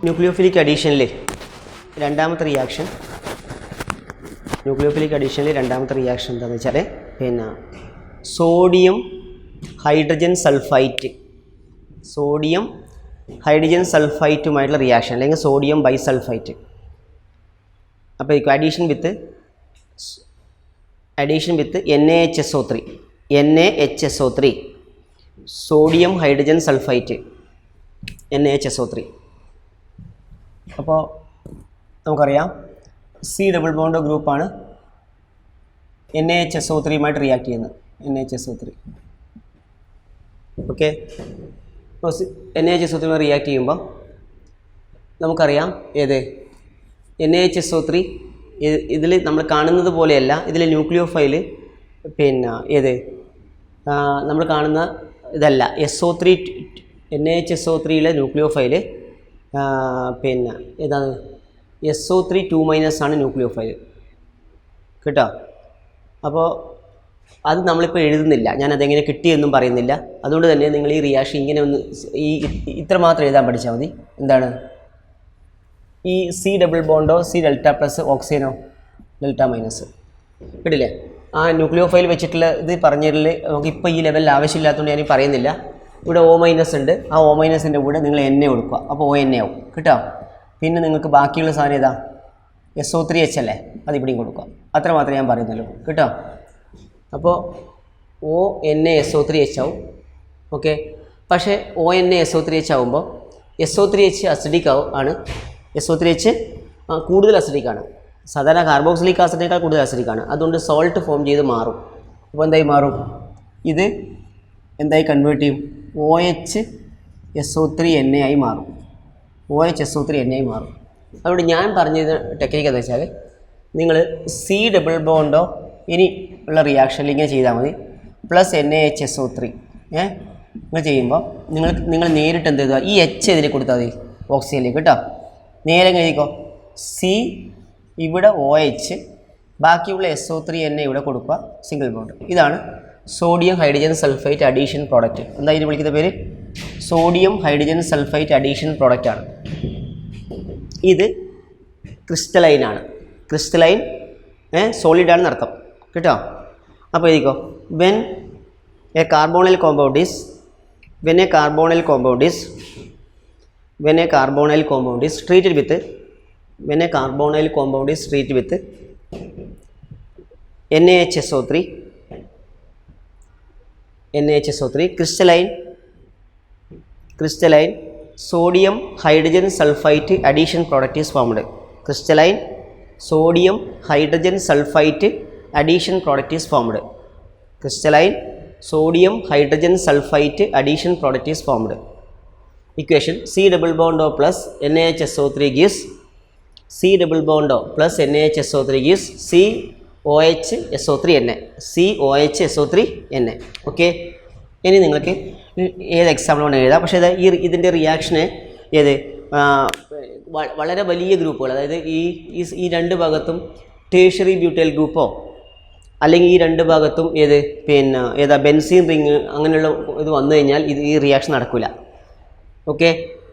Nucleophilic അഡീഷനിൽ രണ്ടാമത്തെ reaction എന്താണെന്ന് വെച്ചാൽ പിന്നെ സോഡിയം ഹൈഡ്രജൻ സൾഫൈറ്റുമായിട്ടുള്ള റിയാക്ഷൻ അല്ലെങ്കിൽ സോഡിയം ബൈസൾഫൈറ്റ്. അപ്പോൾ അഡീഷൻ വിത്ത് NaHSO3 sodium hydrogen sulphite NaHSO3. അപ്പോൾ നമുക്കറിയാം സി ഡബിൾ ബോണ്ട് ഗ്രൂപ്പാണ് NaHSO3യുമായിട്ട് റിയാക്ട് ചെയ്യുന്നത്. NaHSO3 okay. അപ്പോൾ NaHSO3 റിയാക്ട് ചെയ്യുമ്പോൾ നമുക്കറിയാം ഏത് NaHSO3 ഇതിൽ നമ്മൾ കാണുന്നത് പോലെയല്ല. ഇതിൽ ന്യൂക്ലിയോഫൈൽ പിന്നെ ഏത് നമ്മൾ കാണുന്ന ഇതല്ല. NaHSO3യിലെ ന്യൂക്ലിയോഫൈൽ പിന്നെ ഏതാണ് SO3 2- ആണ് ന്യൂക്ലിയോഫൈൽ കേട്ടോ. അപ്പോൾ അത് നമ്മളിപ്പോൾ എഴുതുന്നില്ല, ഞാനതെങ്ങനെ കിട്ടിയെന്നും പറയുന്നില്ല. അതുകൊണ്ട് തന്നെ നിങ്ങൾ ഈ റിയാക്ഷൻ ഇങ്ങനെ ഒന്ന് ഇത്ര മാത്രം എഴുതാൻ പഠിച്ചാൽ മതി. എന്താണ് ഈ C double bond O C delta plus ഓക്സിജനോ ഡെൽറ്റ മൈനസ് കിട്ടില്ലേ. ആ ന്യൂക്ലിയോഫൈൽ വെച്ചിട്ടുള്ള ഇത് പറഞ്ഞതിൽ നമുക്കിപ്പോൾ ഈ ലെവലിൽ ആവശ്യമില്ലാത്തതുകൊണ്ട് ഞാൻ പറയുന്നില്ല. ഇവിടെ O- ഉണ്ട്. ആ O- കൂടെ നിങ്ങൾ Na കൊടുക്കുക. അപ്പോൾ ONA ആവും കേട്ടോ. പിന്നെ നിങ്ങൾക്ക് ബാക്കിയുള്ള സാധനം ഏതാ SO3H അല്ലേ, അത് ഇവിടെയും കൊടുക്കുക. അത്ര മാത്രമേ ഞാൻ പറയുന്നുള്ളൂ കേട്ടോ. അപ്പോൾ ONaSO3H ആവും. ഓക്കെ. പക്ഷേ ONaSO3H ആവുമ്പോൾ SO3H അസിഡിക് ആണ്. SO3H കൂടുതൽ അസിഡിക്കാണ്. സാധാരണ കാർബോക്സിലിക് ആസിഡിനേക്കാൾ കൂടുതൽ അസിഡിക്കാണ്. അതുകൊണ്ട് സോൾട്ട് ഫോം ചെയ്ത് മാറും. അപ്പോൾ എന്തായി മാറും? ഇത് എന്തായി കൺവേർട്ട് ചെയ്യും? OHSO3Na ആയി മാറും. OHSO3Na ആയി മാറും. അതുകൊണ്ട് ഞാൻ പറഞ്ഞത് ടെക്നിക്ക് എന്താ വെച്ചാൽ നിങ്ങൾ സി ഡബിൾ ബോണ്ടോ ഇനി ഉള്ള റിയാക്ഷനിൽ ഇങ്ങനെ ചെയ്താൽ മതി. പ്ലസ് NaHSO3 നിങ്ങൾ ചെയ്യുമ്പോൾ നിങ്ങൾ നേരിട്ട് എന്ത് ചെയ്താൽ ഈ H ഇതിൽ കൊടുത്താൽ മതി ഓക്സിജനിലേക്ക് കേട്ടോ. നേരെ എഴുതിക്കോ. സി ഇവിടെ OH ബാക്കിയുള്ള SO3Na ഇവിടെ കൊടുക്കുക, സിംഗിൾ ബോണ്ട്. ഇതാണ് sodium hydrogen sulphite addition product. എന്താ ഇതിന് വിളിക്കുന്ന പേര്? Sodium hydrogen sulphite addition product ആണ്. ഇത് ക്രിസ്റ്റലൈനാണ്. ക്രിസ്റ്റലൈൻ സോളിഡ് ആണെന്ന് അർത്ഥം കേട്ടോ. അപ്പോൾ എഴുതിക്കോ. When a carbonyl compound is treated with NaHSO3 crystalline sodium hydrogen sulfite addition product is formed. Crystalline sodium hydrogen sulfite addition product is formed. Equation C double bond O plus NaHSO3 gives COHSO3Na. Okay. ഇനി നിങ്ങൾക്ക് ഏത് example വേണമെങ്കിൽ എഴുതാം. പക്ഷേ ഇതിൻ്റെ റിയാക്ഷന് ഏത് വളരെ വലിയ ഗ്രൂപ്പുകൾ, അതായത് ഈ രണ്ട് ഭാഗത്തും ടേഷ്യറി ബ്യൂട്ടൈൽ ഗ്രൂപ്പോ അല്ലെങ്കിൽ ഈ രണ്ട് ഭാഗത്തും പിന്നെ ബെൻസീൻ റിങ് അങ്ങനെയുള്ള ഇത് വന്നു കഴിഞ്ഞാൽ ഈ റിയാക്ഷൻ നടക്കില്ല. ഓക്കെ.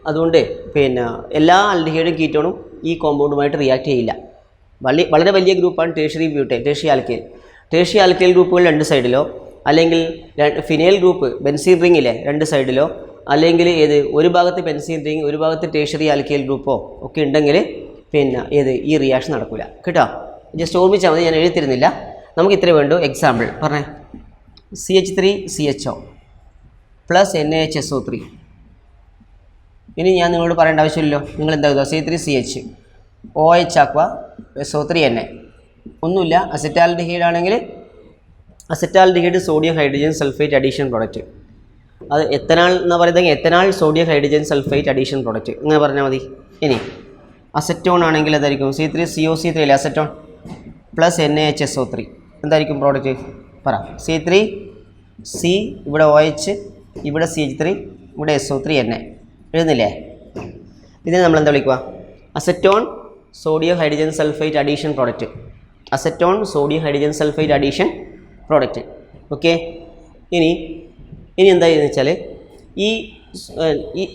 അതുകൊണ്ട് പിന്നെ എല്ലാ ആൽഡിഹൈഡും കീറ്റോണും ഈ കോമ്പൗണ്ടുമായിട്ട് റിയാക്ട് ചെയ്യില്ല. വളരെ വലിയ ഗ്രൂപ്പാണ് ടേഷ്യറി ബ്യൂട്ടൈൽ, ടേഷ്യറി ആൽക്കൈൽ ഗ്രൂപ്പുകൾ രണ്ട് സൈഡിലോ, അല്ലെങ്കിൽ ഫിനൈൽ ഗ്രൂപ്പ് ബെൻസീൻ റിങ്ങിലെ രണ്ട് സൈഡിലോ, അല്ലെങ്കിൽ ഒരു ഭാഗത്ത് ബെൻസീൻ റിങ് ഒരു ഭാഗത്ത് ടേഷ്യറി ആൽക്കൈൽ ഗ്രൂപ്പോ ഒക്കെ ഉണ്ടെങ്കിൽ പിന്നെ ഈ റിയാക്ഷൻ നടക്കില്ല കേട്ടോ. ജസ്റ്റ് ഓർമ്മിച്ചാൽ മതി, ഞാൻ എഴുതിത്തരുന്നില്ല. നമുക്ക് ഇത്രേ വേണ്ടു. എക്സാമ്പിൾ പറഞ്ഞേ. CH3CHO plus NaHSO3. ഇനി ഞാൻ നിങ്ങളോട് പറയേണ്ട ആവശ്യമില്ലല്ലോ. നിങ്ങൾ എന്താ C3CH OH ആക്കുക, SO3Na. ഒന്നുമില്ല. അസെറ്റാൽഡിഹൈഡ് ആണെങ്കിൽ acetaldehyde sodium hydrogen sulphite addition product. അത് എത്തനാൾ എന്ന് പറയുന്നത് ethanal sodium hydrogen sulphite addition product ഇങ്ങനെ പറഞ്ഞാൽ മതി. ഇനി അസറ്റോൺ ആണെങ്കിൽ എന്തായിരിക്കും? C3COC3 അല്ലേ അസറ്റോൺ പ്ലസ് NaHSO3 എന്തായിരിക്കും പ്രോഡക്റ്റ്? പറ. C3C ഇവിടെ OH ഇവിടെ CH3 ഇവിടെ SO3Na എഴുതുന്നില്ലേ? ഇതിനെ നമ്മൾ എന്താ വിളിക്കുക? Acetone sodium hydrogen sulphite addition product. Okay. ഇനി എന്തായെന്ന് വെച്ചാൽ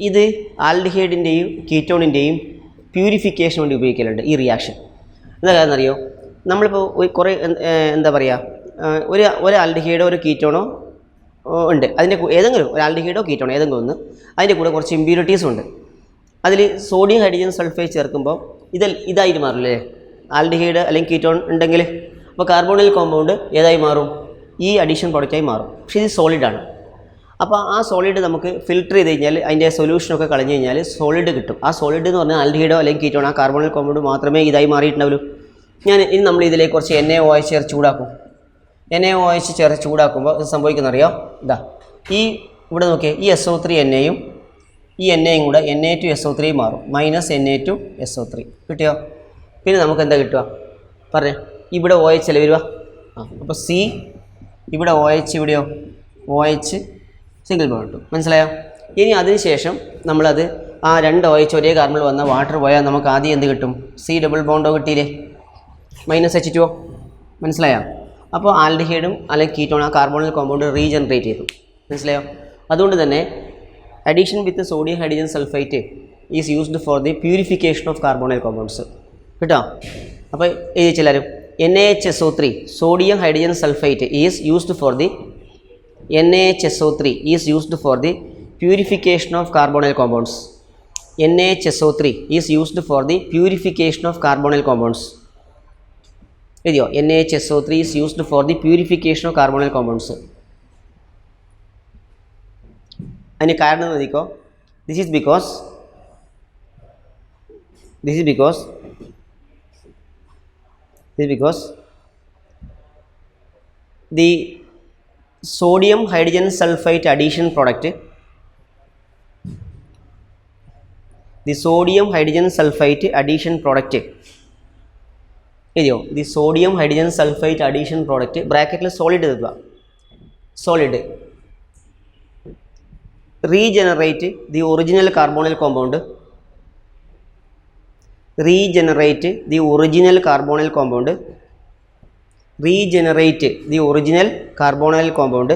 ഇത് ആൽഡിഹൈഡിൻ്റെയും കീറ്റോണിൻ്റെയും പ്യൂരിഫിക്കേഷൻ വേണ്ടി ഉപയോഗിക്കലുണ്ട് ഈ റിയാക്ഷൻ. എന്താ കാരണം അറിയോ? നമ്മളിപ്പോൾ കുറേ എന്താ പറയുക, ഒരു ആൽഡിഹൈഡോ ഒരു കീറ്റോണോ ഉണ്ട്, അതിൻ്റെ ഏതെങ്കിലും ഒരു ആൽഡിഹൈഡോ കീറ്റോണോ ഏതെങ്കിലും ഒന്ന്, അതിൻ്റെ കൂടെ കുറച്ച് ഇമ്പ്യൂരിറ്റീസും ഉണ്ട്. അതിൽ സോഡിയം ഹൈഡ്രജൻ സൾഫൈഡ് ചേർക്കുമ്പോൾ ഇതായിട്ട് മാറില്ലേ, ആൽഡിഹൈഡ് അല്ലെങ്കിൽ കീറ്റോൺ ഉണ്ടെങ്കിൽ. അപ്പോൾ കാർബോണിൽ കോമ്പൗണ്ട് ഏതായി മാറും? ഈ അഡീഷൻ പ്രോഡക്റ്റായി മാറും. പക്ഷേ ഇത് സോളിഡാണ്. അപ്പോൾ ആ സോളിഡ് നമുക്ക് ഫിൽറ്റർ ചെയ്ത് കഴിഞ്ഞാൽ അതിൻ്റെ സൊല്യൂഷനൊക്കെ കളഞ്ഞു കഴിഞ്ഞാൽ സോളിഡ് കിട്ടും. ആ സോളിഡ് എന്ന് പറഞ്ഞാൽ ആൽഡിഹൈഡോ അല്ലെങ്കിൽ കീറ്റോൺ, ആ കാർബോണിൽ കോമ്പൗണ്ട് മാത്രമേ ഇതായി മാറിയിട്ടുണ്ടാവുള്ളൂ. ഇനി നമ്മൾ ഇതിലേക്ക് കുറച്ച് NaOH ചേർത്ത് ചൂടാക്കും. NaOH ചേർത്ത് ചൂടാക്കുമ്പോൾ ഇത് സംഭവിക്കുന്നറിയോ? ഇതാ ഇവിടെ നോക്കിയാൽ ഈ SO3 എണ്ണയും ഈ എണ്ണയും കൂടെ Na2SO3 മാറും, -Na2SO3 കിട്ടിയോ? പിന്നെ നമുക്ക് എന്താ കിട്ടുക പറഞ്ഞേ? ഇവിടെ OH അല്ലേ വരിക. അപ്പോൾ C, ഇവിടെ OH, ഇവിടെയോ OH സിംഗിൾ ബോണ്ട് കിട്ടും. മനസ്സിലായോ? ഇനി അതിനുശേഷം നമ്മളത് ആ 2 OH ഒരേ കാർബണിൽ വന്ന വാട്ടർ പോയാൽ നമുക്ക് ആദ്യം എന്ത് കിട്ടും? C ഡബിൾ ബോണ്ടോ കിട്ടിയില്ലേ, -H2O. മനസ്സിലായോ? അപ്പോൾ ആൽഡിഹൈഡും അല്ലെങ്കിൽ കീറ്റോൺ ആ കാർബോണിൽ കോമ്പൗണ്ട് റീജനറേറ്റ് ചെയ്തു. മനസ്സിലായോ? അതുകൊണ്ട് തന്നെ addition with sodium hydrogen sulphite is used for the purification of carbonyl compounds. കേട്ടോ? അപ്പോൾ എഴുതിച്ചെല്ലാവരും NaHSO3 sodium hydrogen sulphite is used for the NaHSO3 is used for the purification of carbonyl compounds. NaHSO3 is used for the purification of carbonyl compounds. എഴുതിയോ? NaHSO3 is used for the purification of carbonyl compounds. അതിന് കാരണം നോക്കിക്കോ. This is because the sodium hydrogen sulfite addition product, the sodium hydrogen sulfite addition product എഴുതിയോ? the sodium hydrogen sulfite addition product ബ്രാക്കറ്റിൽ solid എഴുതുക. Solid regenerate the original carbonyl compound, regenerate the original carbonyl compound, regenerate the original carbonyl compound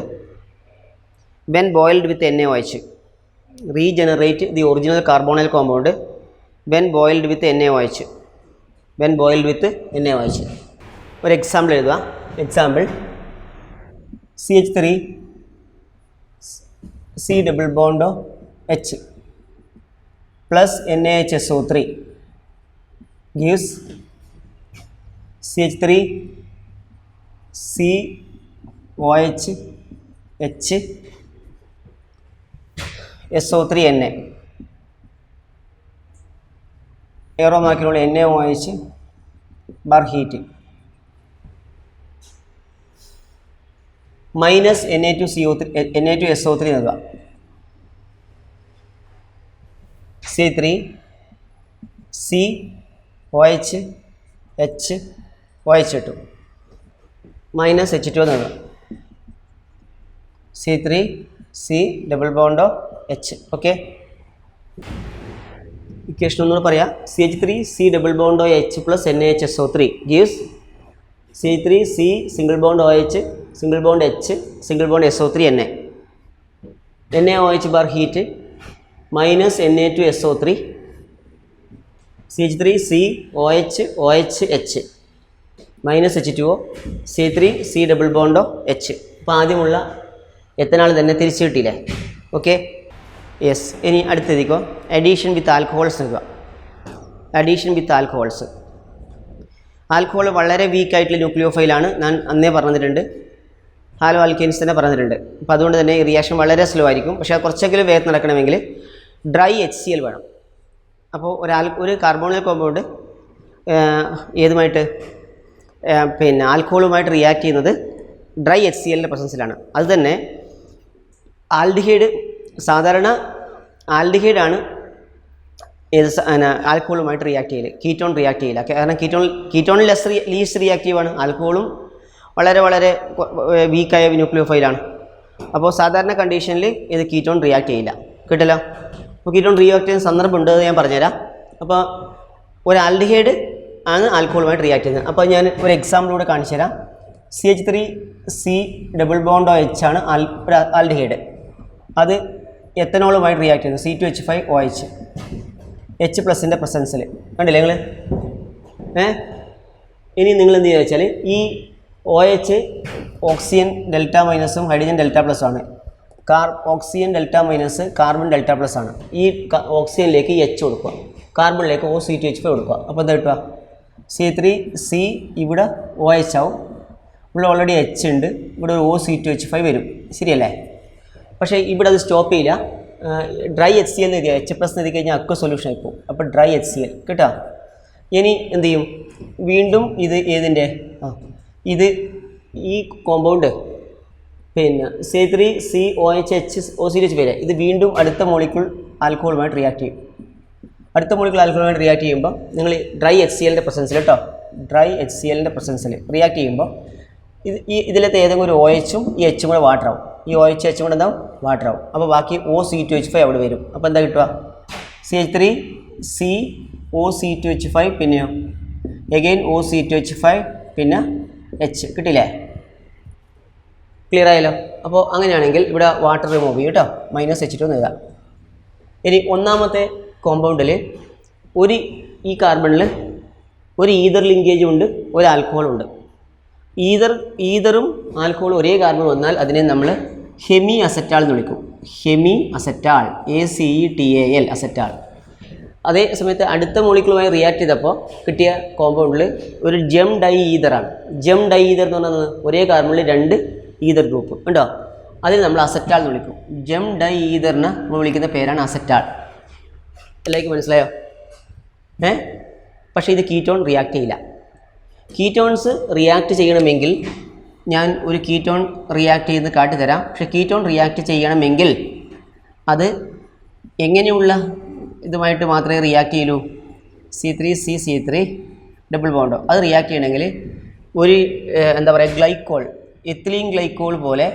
when boiled with NaOH, regenerate the original carbonyl compound when boiled with NaOH, when boiled with NaOH. ഒരു example എഴുതുക. Example CH3 C double bond H plus NaHSO3 gives CH3 C OH H SO3 Na. എയറോമാക്കിലുള്ള NaOH bar heat minus Na2SO3 നൽകുക. C3 C OH H OH ഇട്ടു, -H2 നൽകുക. C3 C double bond O H. Okay, equation ഒന്നുകൂടെ പറയാം. CH3 C double bond O H plus NaHSO3 gives C3 C single bond OH single bond H single bond SO3 Na. NaOH bar heat -Na2SO3 CH3 C OH OH H -H2O C3 C double bond O H. അപ്പോൾ ആദ്യമുള്ള എത്തനാൾ തന്നെ തിരിച്ചു കിട്ടിയില്ലേ? Okay, yes. ഇനി അടുത്തെതിക്കോ addition with alcohols നൽകുക. Addition with alcohols. Alcohol വളരെ വീക്കായിട്ടുള്ള ന്യൂക്ലിയോഫൈലാണ്, ഞാൻ അന്നേ പറഞ്ഞിട്ടുണ്ട്. ഹാലോ ആൽക്കെയിൻസ് തന്നെ പറഞ്ഞിട്ടുണ്ട്. അപ്പോൾ അതുകൊണ്ട് തന്നെ ഈ റിയാക്ഷൻ വളരെ സ്ലോ ആയിരിക്കും. പക്ഷേ കുറച്ചെങ്കിലും വേഗം നടക്കണമെങ്കിൽ ഡ്രൈ HCl വേണം. അപ്പോൾ ഒരു കാർബോണിൽ കോമ്പൗണ്ട് ഏതുമായിട്ട് ആൽക്കഹോളുമായിട്ട് റിയാക്ട് ചെയ്യുന്നത് ഡ്രൈ HClൻ്റെ പ്രസൻസിലാണ്. അതുതന്നെ ആൽഡിഹൈഡ്, സാധാരണ ആൽഡിഹൈഡാണ് ഏത് ആൽക്കഹോളുമായിട്ട് റിയാക്ട് ചെയ്യൽ, കീറ്റോൺ റിയാക്ട് ചെയ്യില്ല. കാരണം കീറ്റോണിൽ ലീസ്റ്റ് റിയാക്റ്റീവാണ്. ആൽക്കഹോളും വളരെ വളരെ വീക്കായ ന്യൂക്ലിയോഫൈലാണ്. അപ്പോൾ സാധാരണ കണ്ടീഷനിൽ ഇത് കീറ്റോൺ റിയാക്ട് ചെയ്യില്ല. കിട്ടില്ല. അപ്പോൾ കീറ്റോൺ റിയാക്ട് ചെയ്യുന്ന സന്ദർഭം ഉണ്ട്, ഞാൻ പറഞ്ഞുതരാം. അപ്പോൾ ഒരു ആൽഡിഹൈഡ് ആണ് ആൽക്കഹോളുമായിട്ട് റിയാക്ട് ചെയ്യുന്നത്. അപ്പോൾ ഞാൻ ഒരു എക്സാമ്പിളൂടെ കാണിച്ചു തരാം. CH3 C double bond H ആണ് ഒരു ആൽഡിഹൈഡ്. അത് എത്തനോളുമായി റിയാക്ട് ചെയ്യുന്നു C2H5OH H പ്ലസിൻ്റെ പ്രസൻസിൽ കണ്ടില്ലേ നിങ്ങൾ ഇനി നിങ്ങൾ എന്ത് ചെയ്യുക വെച്ചാൽ ഈ OH ഓക്സിജൻ ഡെൽറ്റ മൈനസും ഹൈഡ്രജൻ ഡെൽറ്റ പ്ലസ് ആണ് oxygen delta minus carbon delta plus ആണ് ഈ ഓക്സിജനിലേക്ക് H കൊടുക്കുക കാർബണിലേക്ക് C2H5 കൊടുക്കുക അപ്പോൾ എന്താ കിട്ടുക C3C ഇവിടെ OH ആവും ഇവിടെ ഓൾറെഡി H ഉണ്ട് ഇവിടെ ഒരു C2H5 വരും ശരിയല്ലേ പക്ഷേ ഇവിടെ അത് സ്റ്റോപ്പ് ചെയ്യില്ല ഡ്രൈ HCl എന്ന് എഴുതിയാൽ H പ്ലസ് എഴുതി കഴിഞ്ഞാൽ അക്വ സൊല്യൂഷൻ ആയി പോകും അപ്പോൾ ഡ്രൈ HCl കേട്ടോ ഇനി എന്ത് ചെയ്യും വീണ്ടും ഇത് ഏതിൻ്റെ ഇത് ഈ കോമ്പൗണ്ട് പിന്നെ C3COH വരെ ഇത് വീണ്ടും അടുത്ത മോളിക്യൂൾ ആൽക്കഹോളുമായിട്ട് റിയാക്ട് ചെയ്യും അടുത്ത മോളിക്യൂൾ ആൽക്കഹോളുമായിട്ട് റിയാക്ട് ചെയ്യുമ്പോൾ നിങ്ങൾ ഡ്രൈ HClൻ്റെ പ്രസൻസിൽ കേട്ടോ ഡ്രൈ HClൻ്റെ പ്രസൻസിൽ റിയാക്ട് ചെയ്യുമ്പോൾ ഇതിലത്തെ ഏതെങ്കിലും ഒരു OHും ഈ Hും കൂടെ വാട്ടർ ആവും ഈ OH H കൂടെ എന്താവും വാട്ടർ ആവും അപ്പോൾ ബാക്കി C2H5 അവിടെ വരും അപ്പോൾ എന്താ കിട്ടുക CH3COC2H5 പിന്നെയോ എഗെയിൻ C2H5 പിന്നെ H കിട്ടില്ലേ ക്ലിയർ ആയല്ലോ അപ്പോൾ അങ്ങനെയാണെങ്കിൽ ഇവിടെ വാട്ടർ റിമൂവ് ചെയ്യും കേട്ടോ -H2 എന്ന് എഴുതാം ഇനി ഒന്നാമത്തെ കോമ്പൗണ്ടിൽ ഈ കാർബണിൽ ഒരു ഈതർ ലിങ്കേജും ഉണ്ട് ഒരു ആൽക്കഹോളും ഉണ്ട് ഈതറും ആൽക്കഹോളും ഒരേ കാർബൺ വന്നാൽ അതിനെ നമ്മൾ ഹെമി അസറ്റാൾ എന്ന് വിളിക്കും ഹെമി അസറ്റാൾ ACETAL അസറ്റാൾ അതേ സമയത്ത് അടുത്ത മോളിക്യൂളുമായി റിയാക്ട് ചെയ്തപ്പോൾ കിട്ടിയ കോമ്പൗണ്ടിൽ ഒരു ജെം ഡൈ ഈതറാണ് ജെം ഡൈ ഈതർ എന്ന് പറഞ്ഞാൽ ഒരേ കാർബണിൽ 2 ഈതർ ഗ്രൂപ്പ് ഉണ്ടോ അതിന് നമ്മൾ അസറ്റാൾ എന്ന് വിളിക്കും ജെം ഡൈ ഈതറിനെ നമ്മൾ വിളിക്കുന്ന പേരാണ് അസറ്റാൾ എല്ലാവർക്കും മനസ്സിലായോ പക്ഷേ ഇത് കീറ്റോൺ റിയാക്ട് ചെയ്യില്ല കീറ്റോൺസ് റിയാക്ട് ചെയ്യണമെങ്കിൽ ഞാൻ ഒരു കീറ്റോൺ റിയാക്ട് ചെയ്ത് കാട്ടിത്തരാം പക്ഷേ കീറ്റോൺ റിയാക്ട് ചെയ്യണമെങ്കിൽ അത് എങ്ങനെയുള്ള ഇതുമായിട്ട് മാത്രമേ റിയാക്ട് ചെയ്യൂ C3C3 ഡബിൾ ബോണ്ടോ അത് റിയാക്ട് ചെയ്യണമെങ്കിൽ ഒരു എന്താ പറയുക ഗ്ലൈക്കോൾ എത്തിലീൻ ഗ്ലൈക്കോൾ പോലെ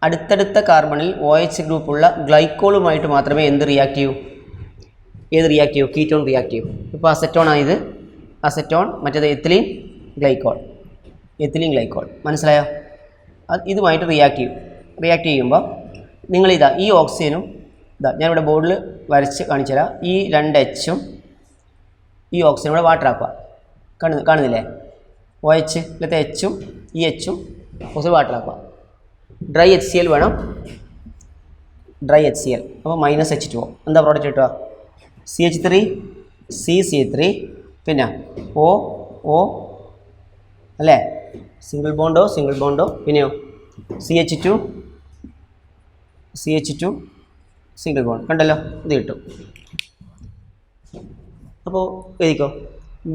അടുത്തടുത്ത കാർബണിൽ OH ഗ്രൂപ്പുള്ള ഗ്ലൈക്കോളുമായിട്ട് മാത്രമേ എന്ത് റിയാക്ട് ചെയ്യൂ കീറ്റോൺ റിയാക്ട് ചെയ്യൂ ഇപ്പോൾ അസറ്റോൺ ആയത് അസറ്റോൺ മറ്റേത് എത്തിലീൻ ഗ്ലൈക്കോൾ മനസ്സിലായോ ഇതുമായിട്ട് റിയാക്ട് ചെയ്യുമ്പോൾ നിങ്ങളിതാ ഈ ഓക്സിജനും ഞാനിവിടെ ബോർഡിൽ വരച്ച് കാണിച്ചു തരാം ഈ 2 Hഉം ഈ ഓക്സിജനും കൂടെ വാട്ടർ ആക്കുക കാണുന്നില്ലേ OH ഇല്ലത്തെ Hഉം ഈ Hഉം ഓക്സിജൻ വാട്ടർ ആക്കുക ഡ്രൈ HCl വേണം ഡ്രൈ HCl അപ്പോൾ -H2O എന്താ പ്രോഡക്റ്റ് കിട്ടുക CH3C3 പിന്നെ O അല്ലേ സിംഗിൾ ബോണ്ടോ പിന്നെയോ CH2 സിംഗിൾ ബോണ്ട് കണ്ടല്ലോ ഇത് കിട്ടും അപ്പോൾ എഴുതിക്കോ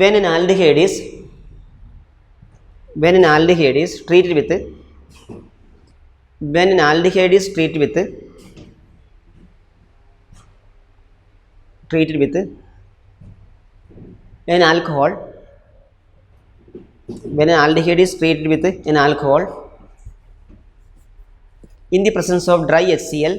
when an aldehyde is treated with an alcohol when an aldehyde is treated with an alcohol in the presence of dry HCl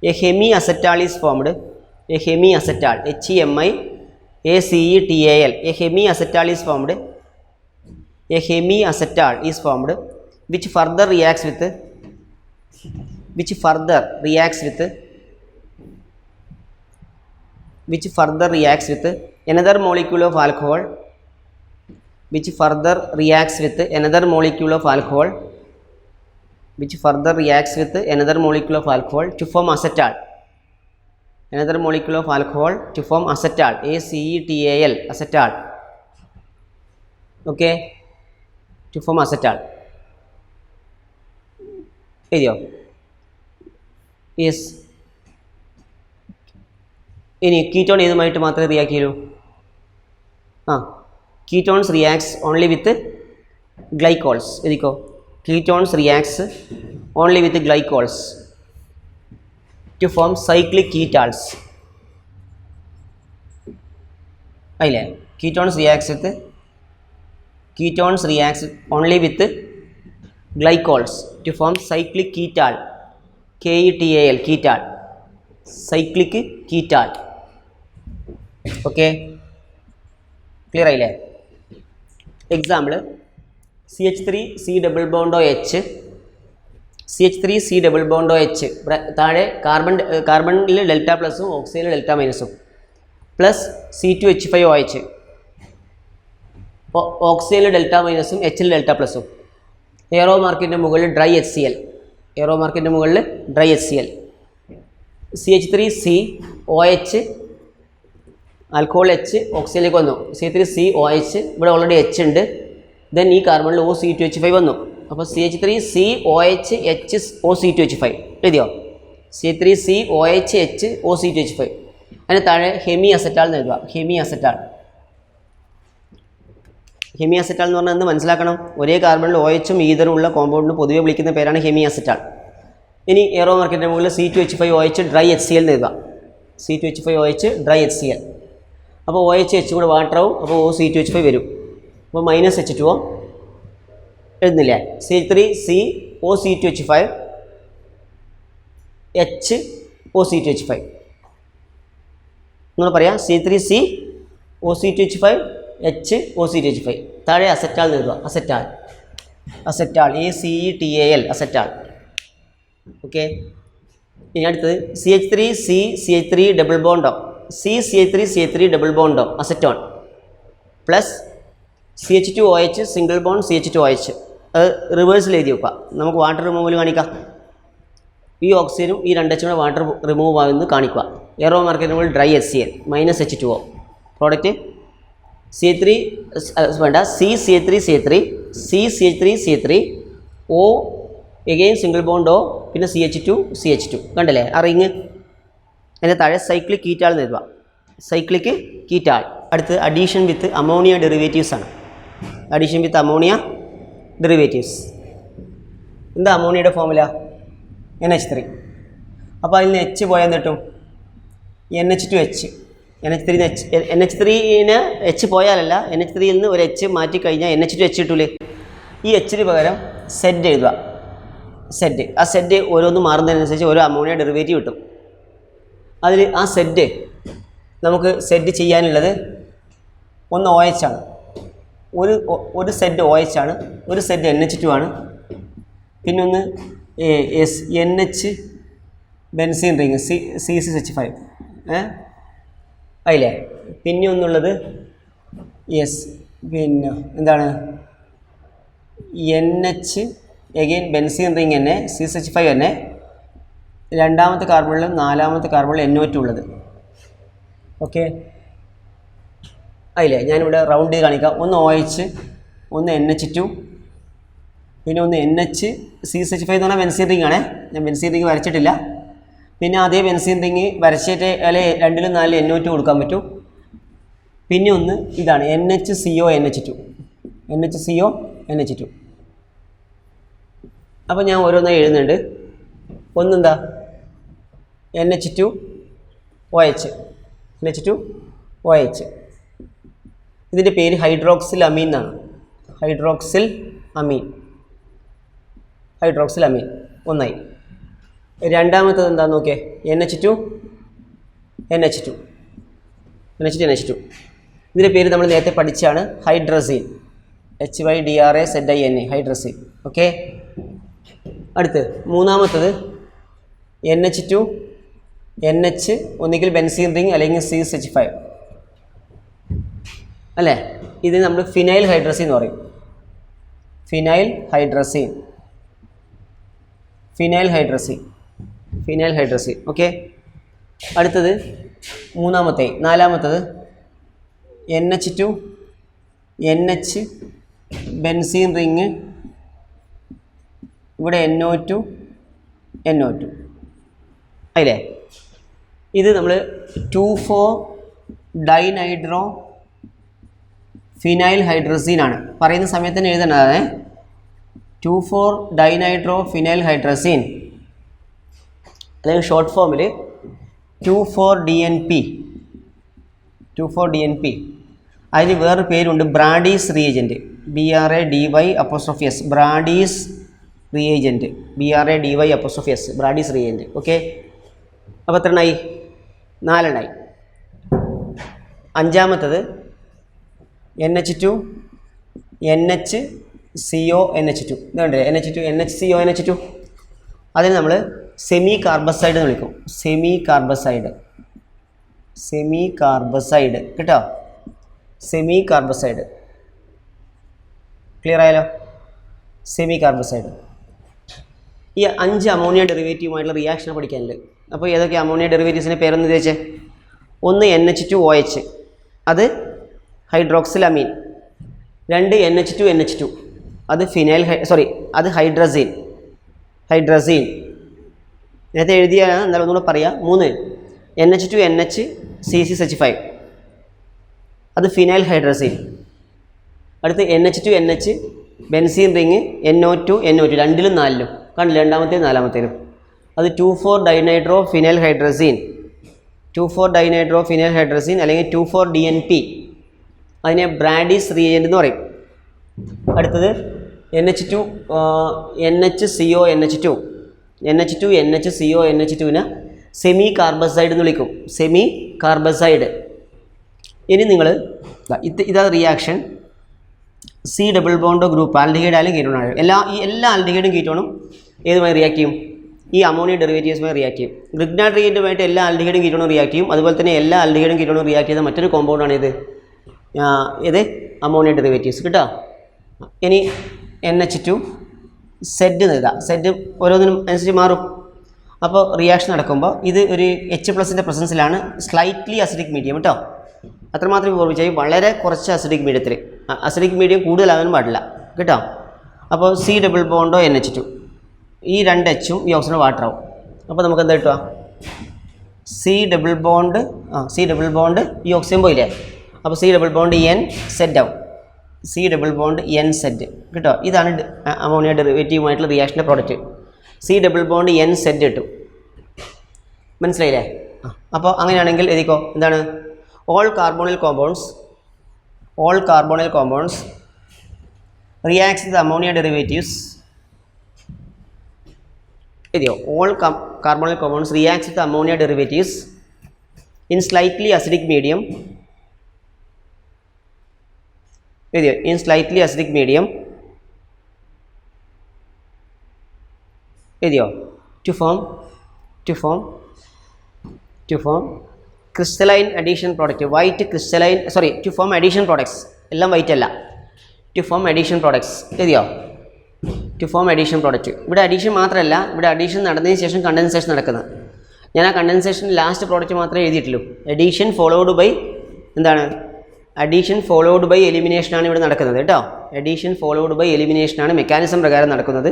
a hemiacetal is formed HEMIAcetal a hemiacetal is formed which further reacts with another molecule of alcohol to form acetal ACETAL acetal okay to form acetal എഴുതിയോ yes ഇനി ketone ഏതുമായിട്ട് മാത്രമേ react ചെയ്യൂ ketones reacts only with glycols എഴുതിക്കോ ketones reacts only with glycols to form cyclic ketals aile ketones reacts only with glycols to form cyclic ketal KETAL ketal cyclic ketal okay clear aile example CH3C double bond O H, CH3C double bond O H, താഴെ കാർബണിൽ delta പ്ലസും ഓക്സിജനിൽ delta മൈനസും, plus C2H5OH, ഓക്സിജനിൽ delta മൈനസും എച്ചിൽ delta പ്ലസും, aero മാർക്കിൻ്റെ മുകളിൽ ഡ്രൈ HCl, എയറോ മാർക്കിൻ്റെ മുകളിൽ ഡ്രൈ HCl, CH3COH, ആൽക്കഹോൾ എച്ച് ഓക്സിജനിലേക്ക് വന്നു, C3COH, ഇവിടെ ഓൾറെഡി എച്ച് ഉണ്ട്, ദെൻ ഈ കാർബണിൽ OC2H5 വന്നു, അപ്പോൾ CH3COHHOC2H5 എഴുതിയോ? C3COHHOC2H5. അതിന് താഴെ ഹെമി അസറ്റാൾ എന്ന് എഴുതുക. ഹെമി അസറ്റാൾ എന്ന് പറഞ്ഞാൽ എന്ത് മനസ്സിലാക്കണം? ഒരേ കാർബണിൽ OHും ഈതറും ഉള്ള കോമ്പൗണ്ടിന് പൊതുവെ വിളിക്കുന്ന പേരാണ് ഹെമി അസറ്റാൾ. ഇനി എയറോ മാർക്കിൻ്റെ മുകളിൽ C2H5OH ഡ്രൈ HCl എന്ന് എഴുതുക. C2H5OH dry HCl. അപ്പോൾ OH കൂടെ വാട്ടറാവും, അപ്പോൾ OC2H5 വരും. അപ്പോൾ -H2O എഴുതുന്നില്ലേ? C3COC2H5 HOC2H5. നിങ്ങൾ പറയാം C3COC2H5 HOC2H5. താഴെ അസറ്റാൾ എഴുതുക. Acetal ACETAL acetal. ഓക്കെ. ഇനി അടുത്തത് CH3C double bond O, CH3 double bond O acetone, plus CH2OH single bond CH2OH. അത് റിവേഴ്സിൽ എഴുതി വെക്കുക. നമുക്ക് വാട്ടർ റിമൂവൽ കാണിക്കാം. ഈ ഓക്സിജനും ഈ രണ്ടച്ചും വാട്ടർ റിമൂവ് ആകുന്നത് കാണിക്കുക. എയറോ മാർക്കിൻ്റെ മുകളിൽ dry HCl -H2O. Product CH3 O again single bond O, പിന്നെ CH2 കണ്ടല്ലേ ആ റിങ്. അതിൻ്റെ താഴെ സൈക്ലിക് കീറ്റാൾ എന്ന് എഴുതുക. സൈക്ലിക് കീറ്റാൾ. അടുത്ത് അഡീഷൻ വിത്ത് അമോണിയ ഡെറിവേറ്റീവ്സ് ആണ്. അഡീഷൻ വിത്ത് അമോണിയ ഡെറിവേറ്റീവ്സ്. എന്താ അമോണിയയുടെ ഫോമുല? NH3. അപ്പോൾ അതിൽ നിന്ന് H പോയാൽ കിട്ടും NH2H. NH3ന് H പോയാലല്ല, NH3യിൽ നിന്ന് ഒരു H മാറ്റിക്കഴിഞ്ഞാൽ NH2H കിട്ടൂലേ? ഈ Hന് പകരം സെഡ് എഴുതുക. സെഡ്. ആ സെഡ് ഓരോന്ന് മാറുന്നതിനനുസരിച്ച് ഓരോ അമോണിയ ഡെറിവേറ്റീവ് കിട്ടും. അതിൽ ആ സെഡ് നമുക്ക് സെഡ് ചെയ്യാനുള്ളത് ഒന്ന് OH ആണ്. ഒരു സെഡ് OH ആണ്, ഒരു സെഡ് NH2 ആണ്, പിന്നെ ഒന്ന് NH ബെൻസീൻ റിങ് C6H5 അതില്ലേ. പിന്നെ ഒന്നുള്ളത് പിന്നെ എന്താണ് NH എഗെയിൻ ബെൻസീൻ റിങ് തന്നെ C6H5 തന്നെ, രണ്ടാമത്തെ കാർബണിലും നാലാമത്തെ കാർബണിലും NO2 ഉള്ളത്. ഓക്കെ. അതില്ലേ ഞാനിവിടെ റൗണ്ട് ചെയ്ത് കാണിക്കാം. ഒന്ന് OH, ഒന്ന് NH2, പിന്നെ ഒന്ന് NH C6H5 എന്ന് പറഞ്ഞാൽ ബെൻസീൻ റിങ് ആണേ. ഞാൻ ബെൻസീൻ റിങ് വരച്ചിട്ടില്ല. പിന്നെ അതേ ബെൻസീൻ റിങ് വരച്ചിട്ട് അല്ലെ 2ലും 4ലും NO2 കൊടുക്കാൻ പറ്റും. പിന്നെ ഒന്ന് ഇതാണ് NHCO NH2. അപ്പോൾ ഞാൻ ഓരോന്നായി എഴുതുന്നുണ്ട്. ഒന്നെന്താ NH2OH. ഇതിൻ്റെ പേര് ഹൈഡ്രോക്സിൽ അമീൻ എന്നാണ്. ഹൈഡ്രോക്സിൽ അമീൻ ഒന്നായി. രണ്ടാമത്തത് എന്താണെന്ന് നോക്കിയേ, NH2. ഇതിൻ്റെ പേര് നമ്മൾ നേരത്തെ പഠിച്ചാണ്, ഹൈഡ്രസീൻ. HYDRAZINE hydrazine. ഓക്കെ. അടുത്ത് മൂന്നാമത്തത് NH2 NH ഒന്നുകിൽ ബെൻസീൻ റിങ് അല്ലെങ്കിൽ C6H5 അല്ലേ. ഇത് നമ്മൾ ഫിനൈൽ ഹൈഡ്രസീൻ എന്ന് പറയും. Phenyl hydrazine. ഓക്കെ. അടുത്തത് നാലാമത്തത് NH2 NH ബെൻസീൻ റിങ്, ഇവിടെ NO2 അതില്ലേ. ഇത് നമ്മൾ 2,4-ഡൈനൈഡ്രോ ഫിനൈൽ ഹൈഡ്രസീൻ ആണ്. പറയുന്ന സമയത്ത് തന്നെ എഴുതണത് 2,4-ഡൈനൈഡ്രോ ഫിനൈൽ ഹൈഡ്രസീൻ, അല്ലെങ്കിൽ ഷോർട്ട് ഫോമിൽ 2,4-DNP. അതിന് വേറൊരു പേരുണ്ട്, Brady's reagent. BRADYS Brady's reagent. Brady's reagent. Okay. അപ്പോൾ എത്ര എണ്ണായി? 4 എണ്ണായി. അഞ്ചാമത്തത് NH2 NHCONH2 ഇതുണ്ട് NH2 NHCONH2 അതിന് നമ്മൾ സെമി കാർബസൈഡ് എന്ന് വിളിക്കും. സെമി കാർബസൈഡ് കേട്ടോ, സെമി കാർബസൈഡ്. ക്ലിയർ ആയാലോ? സെമി കാർബസൈഡ്. ഈ 5 അമോണിയ ഡെറിവേറ്റീവുമായിട്ടുള്ള റിയാക്ഷൻ പഠിക്കാനുണ്ട്. അപ്പോൾ ഏതൊക്കെ അമോണിയ ഡെറിവേറ്റീവ്സിൻ്റെ പേരൊന്ന് ചോദിച്ചേ. ഒന്ന് NH2OH, അത് ഹൈഡ്രോക്സിലമീൻ. 2 NH2NH2, അത് അത് ഹൈഡ്രസീൻ. നേരത്തെ എഴുതിയാണ്, എന്നാലും ഒന്നുകൂടെ പറയാം. 3 NH2NH(CC(H5), അത് ഫിനൈൽ ഹൈഡ്രസീൻ. അടുത്ത് NH2NH ബെൻസീൻ റിങ് NO2 2ലും 4ലും കണ്ടില്ല, രണ്ടാമത്തേലും നാലാമത്തേലും. അത് 2,4-ഡൈനൈട്രോ ഫിനൈൽ ഹൈഡ്രസീൻ, 2,4-ഡൈനൈട്രോ ഫിനൈൽ ഹൈഡ്രസീൻ അല്ലെങ്കിൽ 2,4-DNP. അതിനെ ബ്രാഡീസ് റിയേജൻ്റ് എന്ന് പറയും. അടുത്തത് NH2NHCONH2നെ സെമി കാർബസൈഡ് എന്ന് വിളിക്കും. സെമി കാർബസൈഡ്. ഇനി നിങ്ങൾ ഇതാ reaction. C double bond group aldehyde ആയാലും കീറ്റോണായാലും എല്ലാ ആൽഡിഹൈഡും കീറ്റോണും ഏതുമായി റിയാക്ട് ചെയ്യും? ഈ അമോണിയ ഡെറിവേറ്റീവ്സുമായി റിയാക്ട് ചെയ്യും. ഗ്രിഗ്നാർഡ് റിയേജൻ്റുമായിട്ട് എല്ലാ ആൽഡിഹൈഡും കീറ്റോണും റിയാക്ട് ചെയ്യും. അതുപോലെ തന്നെ എല്ലാ ആൽഡിഹൈഡും കീറ്റോണും റിയാക്ട് ചെയ്ത മറ്റൊരു കോമ്പൗണ്ടാണ് ഇത് അമോണിയ ഡെറിവേറ്റീവ്സ് കേട്ടോ. ഇനി NH2 സെഡ് എഴുതാം. സെഡ് ഓരോന്നിനും അനുസരിച്ച് മാറും. അപ്പോൾ റിയാക്ഷൻ നടക്കുമ്പോൾ ഇത് ഒരു H+ൻ്റെ പ്രസൻസിലാണ്. സ്ലൈറ്റ്ലി അസിഡിക് മീഡിയം കേട്ടോ, അത്രമാത്രം ഓർമ്മിച്ചാൽ. വളരെ കുറച്ച് അസിഡിക് മീഡിയത്തിൽ, അസിഡിക് മീഡിയം കൂടുതലാകാനും പാടില്ല കേട്ടോ. അപ്പോൾ C ഡബിൾ ബോണ്ടോ NH2, ഈ 2 Hഉം ഈ ഓക്സിജൻ വാട്ടർ ആവും. അപ്പോൾ നമുക്ക് എന്താ കിട്ടുക? C ഡബിൾ ബോണ്ട് ഈ ഓക്സിജൻ പോയില്ലേ, അപ്പോൾ C double bond N Z ആവും. C double bond N Z കേട്ടോ. ഇതാണ് അമോണിയ ഡെറിവേറ്റീവുമായിട്ടുള്ള റിയാക്ഷൻ്റെ product. C double bond N Z കിട്ടും. മനസ്സിലായില്ലേ? അപ്പോൾ അങ്ങനെയാണെങ്കിൽ എഴുതിക്കോ. എന്താണ്? all carbonyl compounds reacts with ammonia derivatives. All carbonyl compounds reacts with ammonia derivatives in slightly acidic medium. In slightly acidic medium to form crystalline addition product, white crystalline, to form addition products. എല്ലാം white അല്ല, to form addition products. to form addition product. ഇവിടെ addition മാത്രമല്ല, ഇവിടെ addition നടന്നതിന് ശേഷം condensation നടക്കുന്നത്. ഞാൻ ആ കണ്ടൻസേഷൻ ലാസ്റ്റ് പ്രോഡക്റ്റ് മാത്രമേ എഴുതിയിട്ടുള്ളൂ. അഡീഷൻ ഫോളോഡ് ബൈ എലിമിനേഷനാണ് ഇവിടെ നടക്കുന്നത് കേട്ടോ. അഡീഷൻ ഫോളോഡ് ബൈ എലിമിനേഷനാണ് മെക്കാനിസം പ്രകാരം നടക്കുന്നത്.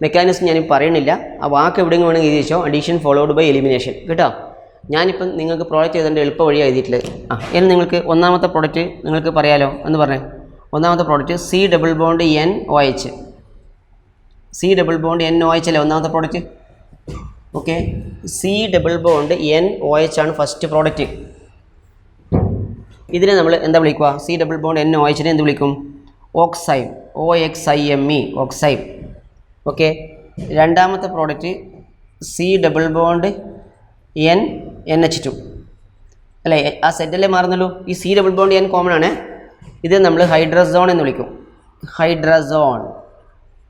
മെക്കാനിസം ഞാൻ പറയുന്നില്ല, ആ വാക്ക് എവിടെയെങ്കിലും വേണമെങ്കിൽ എഴുതി വെച്ചോ. അഡീഷൻ ഫോളോഡ് ബൈ എലിമിനേഷൻ കേട്ടോ. ഞാനിപ്പം നിങ്ങൾക്ക് പ്രോഡക്റ്റ് ചെയ്തതിൻ്റെ എളുപ്പ വഴിയാണ് എഴുതിയിട്ടുള്ളത്. ഇനി നിങ്ങൾക്ക് ഒന്നാമത്തെ പ്രോഡക്റ്റ് നിങ്ങൾക്ക് പറയാലോ എന്ന് പറഞ്ഞേ. ഒന്നാമത്തെ product C double bond NOH. C double bond NOH അല്ലേ ഒന്നാമത്തെ product? Okay, C double bond NOH ആണ് ഫസ്റ്റ് പ്രോഡക്റ്റ്. ഇതിനെ നമ്മൾ എന്താ വിളിക്കുക? C ഡബിൾ ബോണ്ട് NOHനെ എന്ത് വിളിക്കും? ഓക്സൈം. OXIME, oxime. ഓക്കെ, രണ്ടാമത്തെ product C double bond NH2 അല്ലേ? ആ സെറ്റല്ലേ മാറുന്നല്ലോ. ഈ C double bond N common ആണ്. ഇത് നമ്മൾ ഹൈഡ്രസോൺ എന്ന് വിളിക്കും.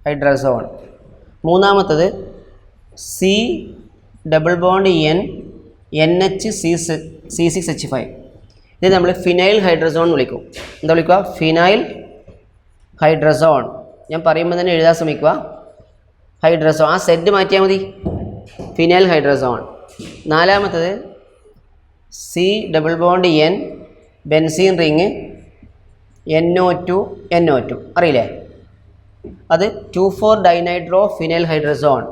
ഹൈഡ്രസോൺ. മൂന്നാമത്തത് C ഡബിൾ ബോണ്ട് NHC6H5. ഇത് നമ്മൾ ഫിനൈൽ ഹൈഡ്രസോൺ എന്ന് വിളിക്കും. എന്താ വിളിക്കുക? ഫിനൈൽ ഹൈഡ്രസോൺ. ഞാൻ പറയുമ്പോൾ തന്നെ എഴുതാൻ ശ്രമിക്കുക. ഹൈഡ്രസോൺ, ആ സെറ്റ് മാറ്റിയാൽ മതി. ഫിനൈൽ ഹൈഡ്രസോൺ. നാലാമത്തത് C double bond N benzene ring NO2 അറിയില്ലേ? അത് 2,4-ഡൈനൈട്രോ ഫിനൈൽ ഹൈഡ്രസോൺ.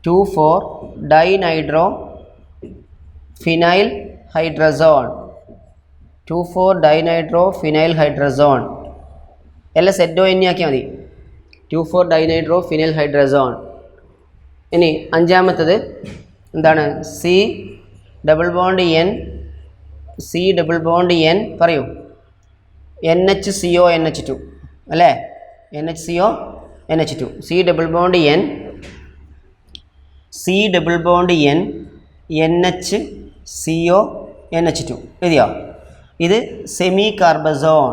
2,4-ഡൈനൈട്രോ ഫിനൈൽ ഹൈഡ്രസോൺ. 2,4-ഡൈനൈട്രോ ഫിനൈൽ ഹൈഡ്രസോൺ. എല്ലാം സെഡോ എന്നെ ആക്കിയാൽ മതി. 2,4-ഡൈനൈട്രോ ഫിനൈൽ ഹൈഡ്രസോൺ. ഇനി അഞ്ചാമത്തത് എന്താണ്? C ഡബിൾ ബോണ്ട് N പറയൂ. NHCONH2 അല്ലേ? NHCONH2. C double bond N NHCONH2 എഴുതിയോ? ഇത് semi carbazone.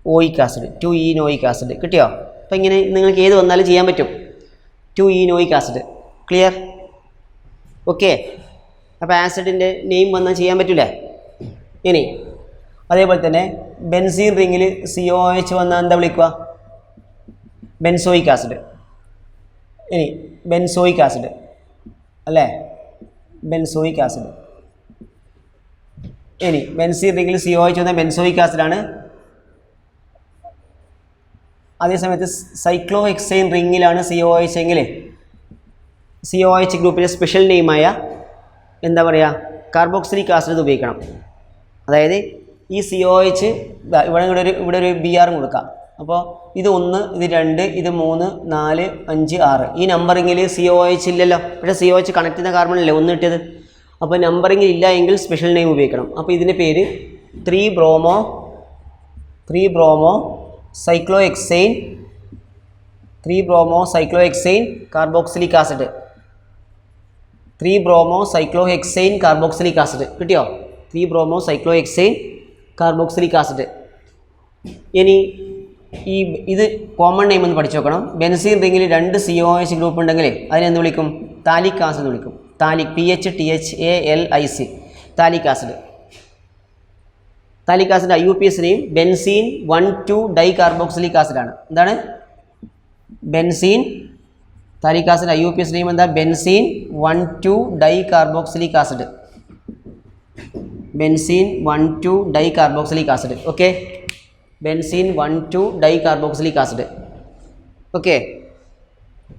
Oic acid, 2 enoic acid. കിട്ടിയോ? അപ്പോൾ ഇങ്ങനെ നിങ്ങൾക്ക് ഏത് വന്നാലും ചെയ്യാൻ പറ്റും. 2 ഈനോയിക് ആസിഡ്. ക്ലിയർ? ഓക്കെ. അപ്പോൾ ആസിഡിൻ്റെ നെയിം വന്നാൽ ചെയ്യാൻ പറ്റില്ലേ? ഇനി അതേപോലെ തന്നെ ബെൻസീൻ റിങ്ങിൽ COOH വന്നാൽ എന്താ വിളിക്കുക? Benzoic acid. ഇനി ബെൻസോയിക് ആസിഡ് അല്ലേ? Benzoic acid. ഇനി ബെൻസീൻ റിങ്ങിൽ COOH വന്നാൽ ബെൻസോയിക് ആസിഡാണ്. അതേസമയത്ത് സൈക്ലോഹെക്സൈൻ റിങ്ങിലാണ് COOH എങ്കിൽ COOH ഗ്രൂപ്പിൻ്റെ സ്പെഷ്യൽ നെയിമായ എന്താ പറയുക, കാർബോക്സിലിക് ആസിഡ് ഉപയോഗിക്കണം. അതായത് ഈ COOH ഇവിടെ ഒരു BR കൊടുക്കാം. അപ്പോൾ ഇത് 1, ഇത് 2, ഇത് 3, 4, 5, 6 ഈ നമ്പറിങ്ങിൽ COOH ഇല്ലല്ലോ. പക്ഷേ COOH കണക്ട് ചെയ്യുന്ന കാർബണല്ലേ 1 കിട്ടിയത്. അപ്പോൾ നമ്പറിങ്ങിൽ ഇല്ല എങ്കിൽ സ്പെഷ്യൽ നെയിം ഉപയോഗിക്കണം. അപ്പോൾ ഇതിൻ്റെ പേര് 3 bromo cyclohexane carboxylic acid. 3 bromo cyclohexane carboxylic acid. കിട്ടിയോ? 3 ബ്രോമോ സൈക്ലോഹെക്സൈൻ കാർബോക്സിലിക് ആസിഡ്. ഇനി ഇത് കോമൺ നെയിം ഒന്ന് പഠിച്ചു നോക്കണം. ബെൻസീൻ റിങ്ങിൽ 2 COOH ഗ്രൂപ്പ് ഉണ്ടെങ്കിൽ അതിനെന്ത് വിളിക്കും? താലിക് ആസിഡ് വിളിക്കും. Phthalic, PHTHALIC, phthalic acid. Phthalic acid IUPAC name benzene 1,2 dye carboxylic ആസിഡാണ്. എന്താണ്? Benzene. Phthalic acid IUPAC name എന്താ? Benzene 1,2 dye carboxylic acid. Benzene 1,2 dye carboxylic acid. Okay. Benzene 1,2 dye carboxylic acid. Okay,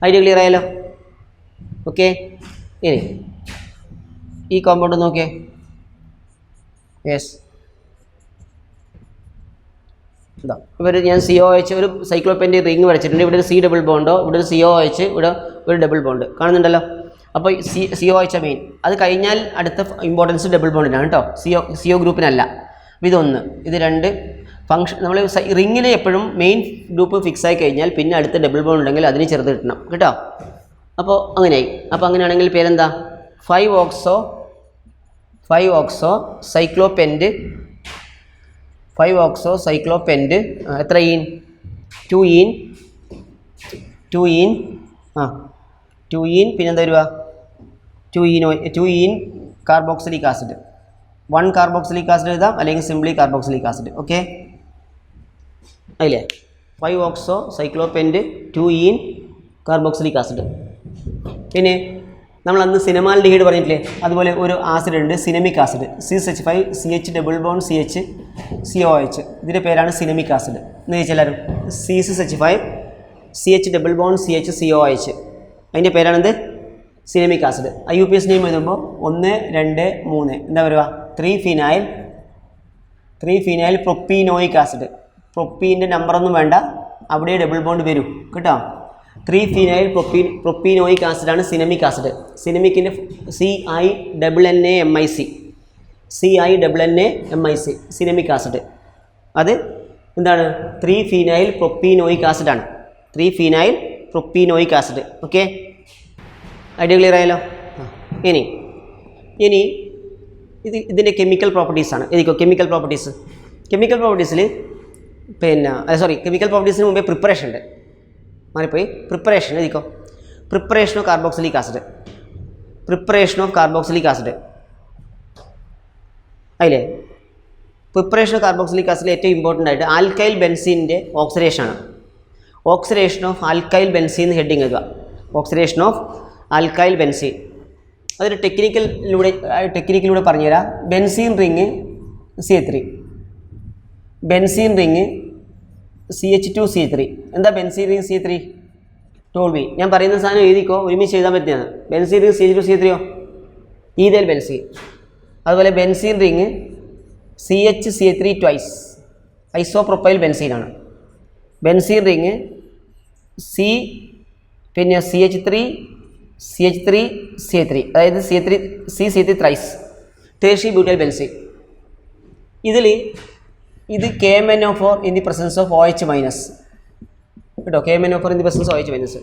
idea clear ആയല്ലോ? Okay. ഇനി ഈ compound നോക്കിയേ. Yes, ഇതാ ഇവർ ഞാൻ COOH ഒരു സൈക്ലോപെൻ്റെ റിങ് വരച്ചിട്ടുണ്ട്. ഇവിടെ ഒരു C ഡബിൾ ബോണ്ടോ, ഇവിടെ ഒരു COOH, ഇവിടെ ഒരു ഡബിൾ ബോണ്ട് കാണുന്നുണ്ടല്ലോ. അപ്പോൾ COOH മെയിൻ. അത് കഴിഞ്ഞാൽ അടുത്ത ഇമ്പോർട്ടൻസ് ഡബിൾ ബോണ്ടിനാണ് കേട്ടോ, CO ഗ്രൂപ്പിനല്ല. ഇതൊന്ന്, ഇത് 2 ഫംഗ്ഷൻ. നമ്മൾ റിങ്ങിൽ എപ്പോഴും മെയിൻ ഗ്രൂപ്പ് ഫിക്സ് ആയി കഴിഞ്ഞാൽ പിന്നെ അടുത്ത ഡബിൾ ബോണ്ട് ഉണ്ടെങ്കിൽ അതിന് ചെറുത് കിട്ടണം കേട്ടോ. അപ്പോൾ അങ്ങനെയായി. അപ്പോൾ അങ്ങനെയാണെങ്കിൽ പേരെന്താ? 5 ഓക്സോ സൈക്ലോപെൻറ്റ്. 5 ഓക്സോ സൈക്ലോപെൻറ്റ്. എത്ര ഈൻ? 2 ഈൻ. 2 ഈൻ പിന്നെന്താ വരിക? 2 ഈൻ കാർബോക്സിലിക് ആസിഡ്. 1 കാർബോക്സിലിക് ആസിഡ് എഴുതാം, അല്ലെങ്കിൽ സിംപ്ലി കാർബോക്സിലിക് ആസിഡ്. ഓക്കെ, അതില്ലേ? 5 ഓക്സോ സൈക്ലോപെൻറ്റ്, 2 ഈൻ കാർബോക്സിലിക് ആസിഡ്. പിന്നെ നമ്മൾ അന്ന് സിനമാൽഡിഹൈഡ് പറഞ്ഞിട്ടില്ലേ, അതുപോലെ ഒരു ആസിഡ് ഉണ്ട്, cinnamic acid. CH5 CH double bond CH COOH. ഇതിൻ്റെ പേരാണ് സിനമിക് ആസിഡ് എന്ന് ചോദിച്ചാൽ എല്ലാവരും. CH5 CH double bond CH COOH. അതിൻ്റെ പേരാണെന്ത്? Cinnamic acid. IUPAC നെയിം എഴുതുമ്പോൾ 1, 2, 3 എന്താ പറയുക? 3 ഫിനൈൽ പ്രൊപ്പീനോയിക് ആസിഡ്. പ്രൊപ്പീൻ്റെ നമ്പറൊന്നും വേണ്ട, അവിടെ ഡബിൾ ബോണ്ട് വരും കേട്ടോ. 3 ഫിനൈൽ പ്രൊപ്പീനോയിക് ആസിഡാണ് സിനമിക് ആസിഡ്. സിനമിക്കിൻ്റെ CINNAMIC, സിനമിക് ആസിഡ്. അത് എന്താണ്? 3 ഫിനൈൽ പ്രൊപ്പീനോയിക് ആസിഡാണ്. 3 phenyl propenoic acid. Okay, idea clear ആയല്ലോ? ഇനി ഇതിൻ്റെ കെമിക്കൽ പ്രോപ്പർട്ടീസാണ്. എഴുതിക്കോ കെമിക്കൽ പ്രോപ്പർട്ടീസിൽ കെമിക്കൽ പ്രോപ്പർട്ടീസിന് മുമ്പേ പ്രിപ്പറേഷൻ ഉണ്ട്. മാറിപ്പോയി. പ്രിപ്പറേഷൻ എഴുതിക്കോ. Preparation of carboxylic acid. അതിലെ പ്രിപ്പറേഷൻ ഓഫ് കാർബോക്സിലിക് ആസിഡിൽ ഏറ്റവും ഇമ്പോർട്ടൻ്റ് ആയിട്ട് ആൽക്കൈൽ ബെൻസീൻ്റെ ഓക്സിഡേഷനാണ്. Oxidation of alkyl benzene heading എഴുതുക. Oxidation of alkyl benzene. അതൊരു ടെക്നിക്കിലൂടെ പറഞ്ഞുതരാം. Benzene ring CH3, benzene ring CH2CH3. എന്താ ബെൻസീൻ റിങ് CH3? ടോൾവി. ഞാൻ പറയുന്ന സാധനം എഴുതിക്കോ, ഒരുമിച്ച് എഴുതാൻ പറ്റുന്നതാണ്. ബെൻസീൻ റിങ് CH2CH3യോ? Ethyl benzene. അതുപോലെ benzene ring CH3 twice, isopropyl ബെൻസീനാണ്. ബെൻസീൻ റിങ് CH3 അതായത് CH3 thrice, tertiary butyl benzene. ഇത് KMnO4 in the presence of OH minus കേട്ടോ. KMnO4 in the presence of OH minus.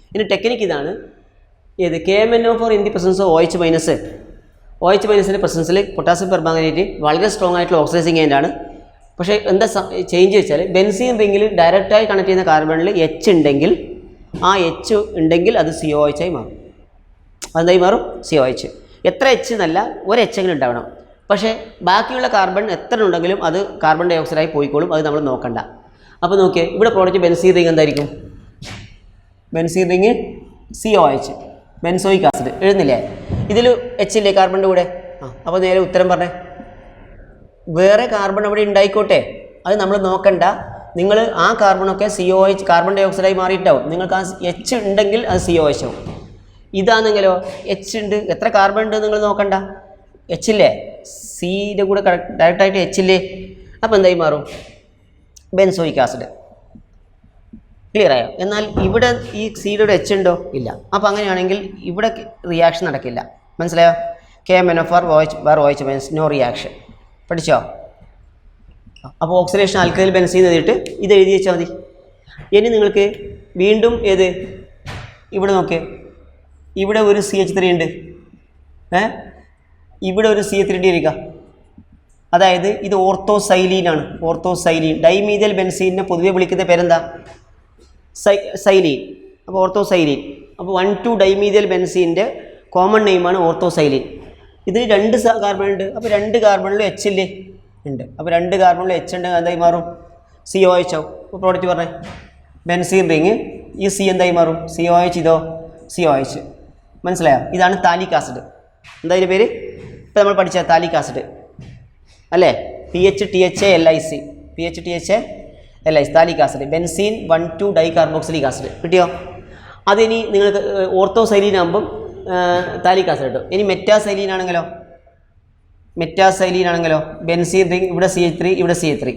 ഇതിൻ്റെ technique ഇതാണ്. ഏത്? KMnO4 in the presence of OH മൈനസിൻ്റെ പ്രസൻസിൽ potassium permanganate വളരെ strong ആയിട്ടുള്ള ഓക്സിഡൈസിങ് ഏജൻ്റാണ്. പക്ഷേ എന്താ ചേഞ്ച് വെച്ചാൽ ബെൻസീൻ റിങ്ങിൽ ഡയറക്റ്റായി കണക്ട് ചെയ്യുന്ന കാർബണിൽ എച്ച് ഉണ്ടെങ്കിൽ ആ എച്ച് ഉണ്ടെങ്കിൽ അത് COOH ആയി മാറും. അതെന്തായി മാറും? COOH. എത്ര എച്ച് എന്നല്ല, ഒരു എച്ച് എങ്കിലും ഉണ്ടാവണം. പക്ഷേ ബാക്കിയുള്ള കാർബൺ എത്ര ഉണ്ടെങ്കിലും അത് കാർബൺ ഡൈ ഓക്സൈഡായി പോയിക്കോളും, അത് നമ്മൾ നോക്കണ്ട. അപ്പോൾ നോക്കിയേ, ഇവിടെ പ്രോഡക്റ്റ് ബെൻസീൻ റിങ് എന്തായിരിക്കും? Benzene ring COOH, benzoic acid എഴുതുന്നില്ലേ? ഇതിൽ എച്ച് ഇല്ലേ കാർബണിൻ്റെ കൂടെ? അപ്പോൾ നേരെ ഉത്തരം പറഞ്ഞേ. വേറെ കാർബൺ അവിടെ ഉണ്ടായിക്കോട്ടെ, അത് നമ്മൾ നോക്കണ്ട. നിങ്ങൾ ആ കാർബണൊക്കെ COOH കാർബൺ ഡൈ ഓക്സൈഡായി മാറിയിട്ടാവും. നിങ്ങൾക്ക് ആ എച്ച് ഉണ്ടെങ്കിൽ അത് COOH ആവും. ഇതാണെങ്കിലോ എച്ച് ഉണ്ട്, എത്ര കാർബൺ ഉണ്ട് നിങ്ങൾ നോക്കണ്ട, എച്ച് ഇല്ലേ, സിയുടെ കൂടെ ഡയറക്റ്റായിട്ട് എച്ച് ഇല്ലേ, അപ്പോൾ എന്തായി മാറും? Benzoic acid. ക്ലിയർ ആയോ? എന്നാൽ ഇവിടെ ഈ സിയുടെ എച്ച് ഉണ്ടോ? ഇല്ല. അപ്പോൾ അങ്ങനെയാണെങ്കിൽ ഇവിടെ റിയാക്ഷൻ നടക്കില്ല. മനസ്സിലായോ? KMnO4OH no reaction. പഠിച്ചോ? അപ്പോൾ ഓക്സിഡേഷൻ ആൽക്കൈൽ ബെൻസീൻ എഴുതിയിട്ട് ഇത് എഴുതി വെച്ചാൽ മതി. ഇനി നിങ്ങൾക്ക് വീണ്ടും ഏത് ഇവിടെ നോക്കേ, ഇവിടെ ഒരു CH3 ഉണ്ട്, ഇവിടെ ഒരു CH3 ഇരിക്കുക. അതായത് ഇത് ഓർത്തോസൈലീനാണ്. ഓർത്തോസൈലീൻ ഡൈമീഥൈൽ ബെൻസീനെ പൊതുവെ വിളിക്കുന്ന പേരെന്താ? സൈലീൻ. അപ്പോൾ ഓർത്തോസൈലീൻ. അപ്പോൾ 1,2 ഡൈമീഥൈൽ ബെൻസീൻ്റെ കോമൺ നെയിമാണ് ഓർത്തോസൈലീൻ. ഇത് 2 കാർബൺ ഉണ്ട്. അപ്പോൾ 2 കാർബണിലും എച്ച് ഇല്ലേ? ഉണ്ട്. അപ്പോൾ 2 കാർബണിലും എച്ച് ഉണ്ടെങ്കിൽ എന്തായി മാറും? COOH ആവും. അപ്പോൾ പ്രോഡക്റ്റ് പറഞ്ഞേ, ബെൻസീൻ റിങ് ഈ സി എന്തായി മാറും? COOH. ഇതോ COOH. മനസ്സിലായോ? ഇതാണ് താലിക് ആസിഡ്. എന്താ ഇതിൻ്റെ പേര്? ഇപ്പോൾ നമ്മൾ പഠിച്ച താലിക് ആസിഡ് അല്ലേ? PHTHALIC, PHTHALIC phthalic acid. Benzene 1,2 dye carboxylic acid കിട്ടിയോ? അതിനി നിങ്ങൾക്ക് ഓർത്തോസൈലീൻ ആകുമ്പം താലിക് ആസിഡ് കിട്ടും. ഇനി മെറ്റാസൈലീൻ ആണെങ്കിലോ ബെൻസീൻ റിങ് ഇവിടെ CH3 ഇവിടെ CH3.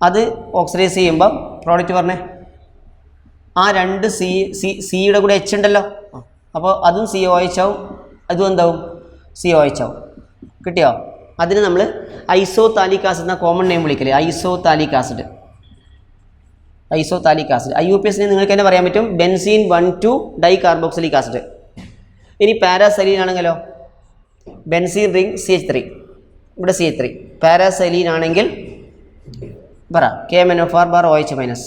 അത് ഓക്സിഡൈസ് ചെയ്യുമ്പോൾ പ്രോഡക്റ്റ് പറഞ്ഞേ, ആ 2 സിയുടെ കൂടെ എച്ച് ഉണ്ടല്ലോ, അപ്പോൾ അതും COOH ആവും, അതും എന്താവും? COOH ആവും. കിട്ടിയോ? അതിന് നമ്മൾ ഐസോതാലിക് ആസിഡ് എന്ന കോമൺ നെയിം വിളിക്കല്. ഐസോതാലിക് ആസിഡ്. IUPAC നിങ്ങൾക്ക് തന്നെ പറയാൻ പറ്റും, ബെൻസീൻ 1,2 ഡൈ കാർബോക്സിലിക് ആസിഡ്. ഇനി പാരാസൈലീൻ ആണെങ്കിലോ ബെൻസീൻ റിങ് CH3 ഇവിടെ CH3. പാരാസൈലീൻ ആണെങ്കിൽ പറ KMnO4OH-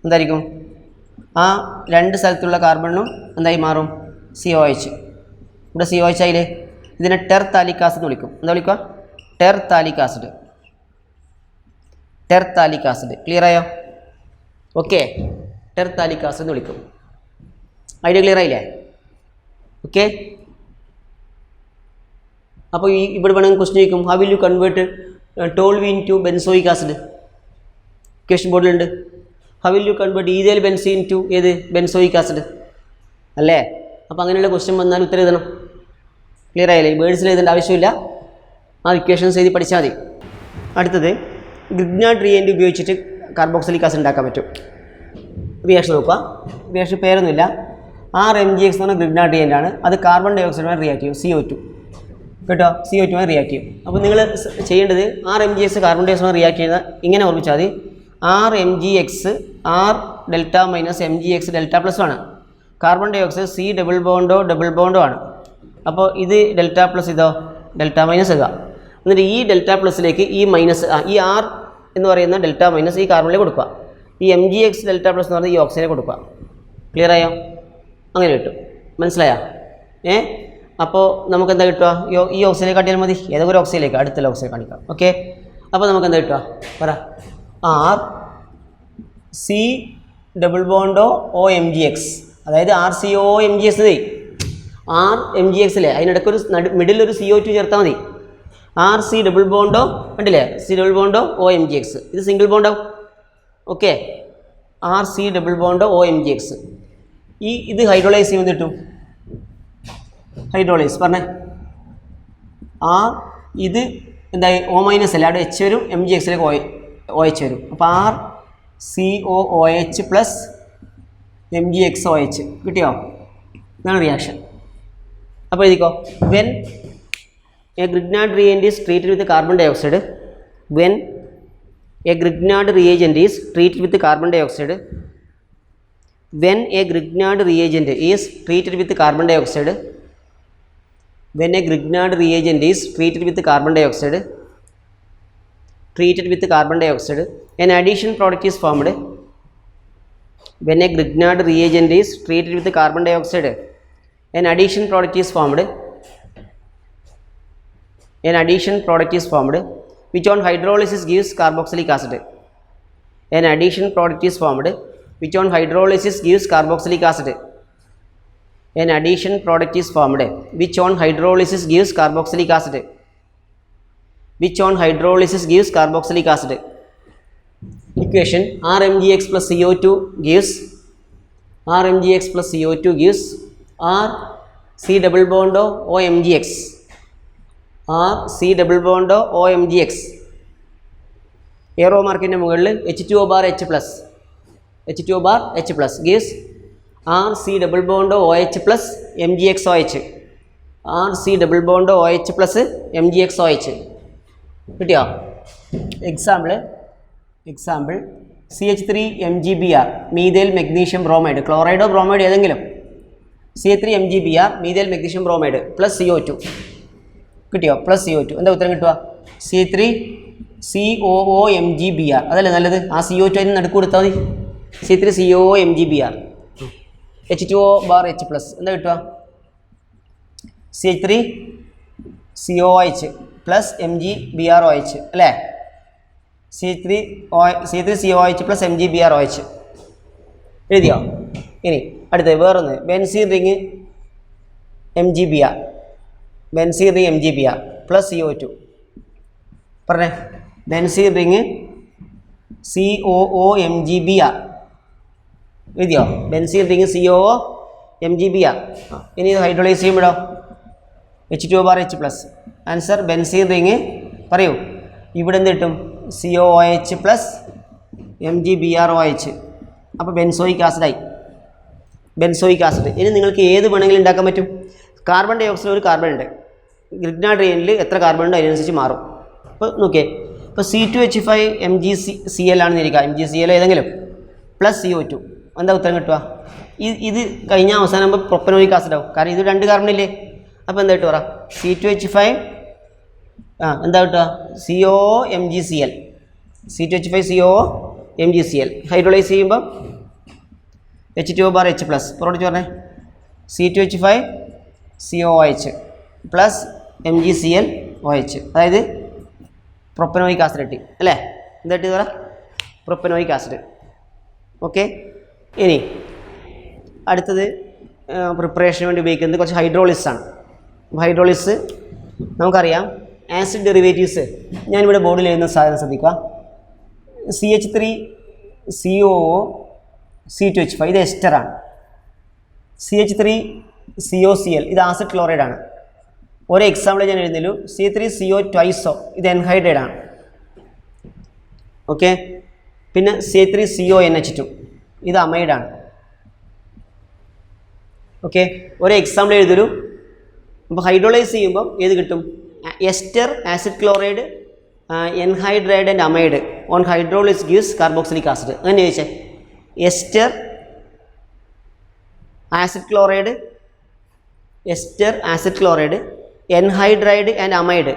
എന്തായിരിക്കും? ആ 2 സ്ഥലത്തുള്ള കാർബണിനും എന്തായി മാറും? COOH. ഇവിടെ COOH ആയില്ലേ? ഇതിനെ ടെർതാലിക് ആസിഡ് എന്ന് വിളിക്കും. എന്താ വിളിക്കുക? Terephthalic acid. ക്ലിയർ ആയോ? ഓക്കെ, ടെർതാലിക് ആസിഡ് എന്ന് വിളിക്കും. ഐഡിയ ക്ലിയർ ആയില്ലേ? ഓക്കെ. അപ്പോൾ ഇവിടെ വേണമെങ്കിൽ ക്വസ്റ്റ്യൻ ചോദിക്കും, how will you convert toluene to benzoic acid? Question ബോർഡിലുണ്ട്. How will you convert ethyl benzene to ഏത്? ബെൻസോയിക് ആസിഡ് അല്ലേ? അപ്പോൾ അങ്ങനെയുള്ള ക്വസ്റ്റ്യൻ വന്നാൽ ഉത്തരം എഴുതണം. ക്ലിയർ ആയില്ലേ? വേർഡ്സിൽ എഴുതേണ്ട ആവശ്യമില്ല, ആ ഇക്വേഷൻസ് എഴുതി പഠിച്ചാൽ മതി. അടുത്തത് ഗ്രിഗ്നാർഡ് റിയേജന്റ് ഉപയോഗിച്ചിട്ട് കാർബോക്സിലിക് ആസിഡ് ഉണ്ടാക്കാൻ പറ്റും. റിയാക്ഷൻ നോക്കുക. റിയാക്ഷൻ പേരൊന്നുമില്ല, RMgX എന്ന് പറഞ്ഞാൽ ഗ്രിഗ്നാർഡ് റിയേജന്റ് ആണ്. അത് കാർബൺ ഡൈ ഓക്സൈഡുമായി റിയാക്ട് ചെയ്യും, CO2 കേട്ടോ, CO2മായി റിയാക്ട് ചെയ്യും. അപ്പോൾ നിങ്ങൾ ചെയ്യേണ്ടത് RMgX കാർബൺ ഡൈ ഓക്സൈഡുമായി റിയാക്ട് ചെയ്യുന്ന ഇങ്ങനെ ഓർമ്മിച്ചാൽ മതി. RMgX R delta minus MgX delta plus ആണ്. Carbon dioxide C double bond O ആണ്. അപ്പോൾ ഇത് ഡെൽറ്റ പ്ലസ്, ഇതോ ഡെൽറ്റ മൈനസ് ഇതാ. എന്നിട്ട് ഈ ഡെൽറ്റ പ്ലസിലേക്ക് ഈ മൈനസ് ഈ R എന്ന് പറയുന്ന ഡെൽറ്റ മൈനസ് ഈ കാർബണിലേക്ക് കൊടുക്കുക. ഈ MgX ഡെൽറ്റ പ്ലസ് എന്ന് പറഞ്ഞാൽ ഈ ഓക്സിജനെ കൊടുക്കുക. ക്ലിയർ ആയോ? അങ്ങനെ കിട്ടും. മനസ്സിലായോ? അപ്പോൾ നമുക്ക് എന്താ കിട്ടുക? ഈ ഓക്സിജനെ കാട്ടിയാൽ മതി, ഏതൊക്കെ ഒരു ഓക്സിജനിലേക്ക് അടുത്തുള്ള ഓക്സിജനെ കാണിക്കാം. ഓക്കെ. അപ്പോൾ നമുക്ക് എന്താ കിട്ടുക? പറ. RC ഡബിൾ ബോണ്ടോ OMgX, അതായത് RCOMgX. RMgX അല്ലേ, അതിനിടയ്ക്ക് ഒരു മിഡിലൊരു CO2 ചേർത്താൽ മതി. RC ഡബിൾ ബോണ്ടോ കണ്ടില്ലേ? C double bond O OMgX. ഇത് സിംഗിൾ ബോണ്ടാവും. Okay. RC double bond O OMgX. ഇത് ഹൈഡ്രോളൈസ് ചെയ്യുമ്പോൾ കിട്ടും. ഹൈഡ്രോളൈസ് പറഞ്ഞേ. ഇത് എന്തായി? O- അല്ല, അവിടെ H വരും, MgXലേക്ക് OH വരും. അപ്പോൾ RCOOH പ്ലസ് MgXOH കിട്ടിയോ? ഇതാണ് റിയാക്ഷൻ. അപ്പോൾ എഴുതിക്കോ. When a Grignard reagent is treated with carbon dioxide, when a Grignard reagent is treated with carbon dioxide, when a Grignard reagent is treated with carbon dioxide, when a Grignard reagent is treated with carbon dioxide, treated with carbon dioxide, an addition product is formed when a Grignard reagent is treated with carbon dioxide. An addition product is formed which on hydrolysis gives carboxylic acid. An addition product is formed which on hydrolysis gives carboxylic acid. An addition product is formed which on hydrolysis gives carboxylic acid. Which on hydrolysis gives carboxylic acid. Equation: RMgX plus CO2 gives R C double bond OMgX. R C double bond OMgX. Arrow mark in the mugal H2O bar H plus. H2O bar H plus gives R C double bond OH plus MgX OH. R C double bond OH plus MgX OH. കിട്ടിയോ? Example CH3 MgBr methyl magnesium bromide, ക്ലോറൈഡോ bromide ഏതെങ്കിലും, CH3 MgBr methyl magnesium bromide plus CO2 കിട്ടിയോ? Plus CO2 എന്താ ഉത്തരം കിട്ടുക? CH3 COO MgBr അതല്ലേ നല്ലത്? ആ CO2 അതിന് നടുക്ക് കൊടുത്താൽ മതി. CH3 COO MgBr H2O bar H plus എന്താ കിട്ടുക? CH3 COOH plus MgBrOH അല്ലേ? C3 COOH plus MgBrOH എഴുതിയോ? ഇനി അടുത്തത് വേറൊന്ന് benzene ring MgBr plus CO2 പറഞ്ഞേ. ബെൻസീൻ റിങ് COO MgBr എഴുതിയോ? Benzene ring COO MgBr. ഇനി ഇത് ഹൈഡ്രോളൈസ് ചെയ്യുമ്പോഴോ H2O bar H plus. Answer benzene ring പറയൂ. ഇവിടെ എന്ത് കിട്ടും? COOH plus MgBrOH. അപ്പോൾ ബെൻസോയിക് ആസിഡായി. ഇനി നിങ്ങൾക്ക് ഏത് വേണമെങ്കിലും ഉണ്ടാക്കാൻ പറ്റും. കാർബൺ ഡൈ ഓക്സൈഡ് ഒരു കാർബൺ ഉണ്ട്, ഗ്രിഗ്നാർഡ് റിയേജന്റിൽ എത്ര കാർബൺ ഉണ്ട് അതിനനുസരിച്ച് മാറും. അപ്പോൾ നോക്കിയേ, ഇപ്പോൾ C2H5 MgCl ആണെന്ന് ഇരിക്കുക, MgCl ഏതെങ്കിലും പ്ലസ് CO2 എന്താ ഉത്തരം കിട്ടുക? ഇത് കഴിഞ്ഞ അവസാനം ആകുമ്പോൾ പ്രൊപ്പനോയിക് ആസിഡ് ആവും, കാരണം ഇത് 2 കാർബൺ ഇല്ലേ. അപ്പോൾ എന്താ കിട്ടുക? C2H5 എന്താ കിട്ടുക? COO MgCl. C2H5 COO MgCl hydrolyse ചെയ്യുമ്പോൾ H2O bar H plus പുറത്ത് പറഞ്ഞേ. C2H5 COOH പ്ലസ് MgClOH, അതായത് പ്രൊപ്പനോയിക് ആസിഡ് കിട്ടി അല്ലേ? എന്താ കിട്ടി പറ? Propanoic acid. ഓക്കെ, ഇനി അടുത്തത് പ്രിപ്പറേഷന് വേണ്ടി ഉപയോഗിക്കുന്നത് കുറച്ച് ഹൈഡ്രോളിസ് ആണ്. ഹൈഡ്രോളിസ് നമുക്കറിയാം, ആസിഡ് ഡെറിവേറ്റീവ്സ് ഞാനിവിടെ ബോർഡിൽ എഴുതുന്ന സാധനം ശ്രദ്ധിക്കുക. CH3 COO C2H5 ഇത് എസ്റ്ററാണ്. CH3 COCl ഇത് ആസിഡ് ക്ലോറൈഡ് ആണ്. ഒരു എക്സാമ്പിൾ ഞാൻ എഴുതുന്നു. C3CO ട്വൈസോ ഇത് എൻഹൈഡ്രേറ്റ് ആണ്. ഓക്കെ, പിന്നെ C3CONH2 ഇത് അമൈഡാണ്. ഓക്കെ, ഒരു എക്സാമ്പിൾ എഴുതുന്നു. അപ്പോൾ ഹൈഡ്രോളൈസ് ചെയ്യുമ്പോൾ ഏത് കിട്ടും? Ester acid chloride anhydride and amide on hydrolysis gives carboxylic acid. അങ്ങനെ ചോദിച്ചേ, ester acid chloride anhydride and amide.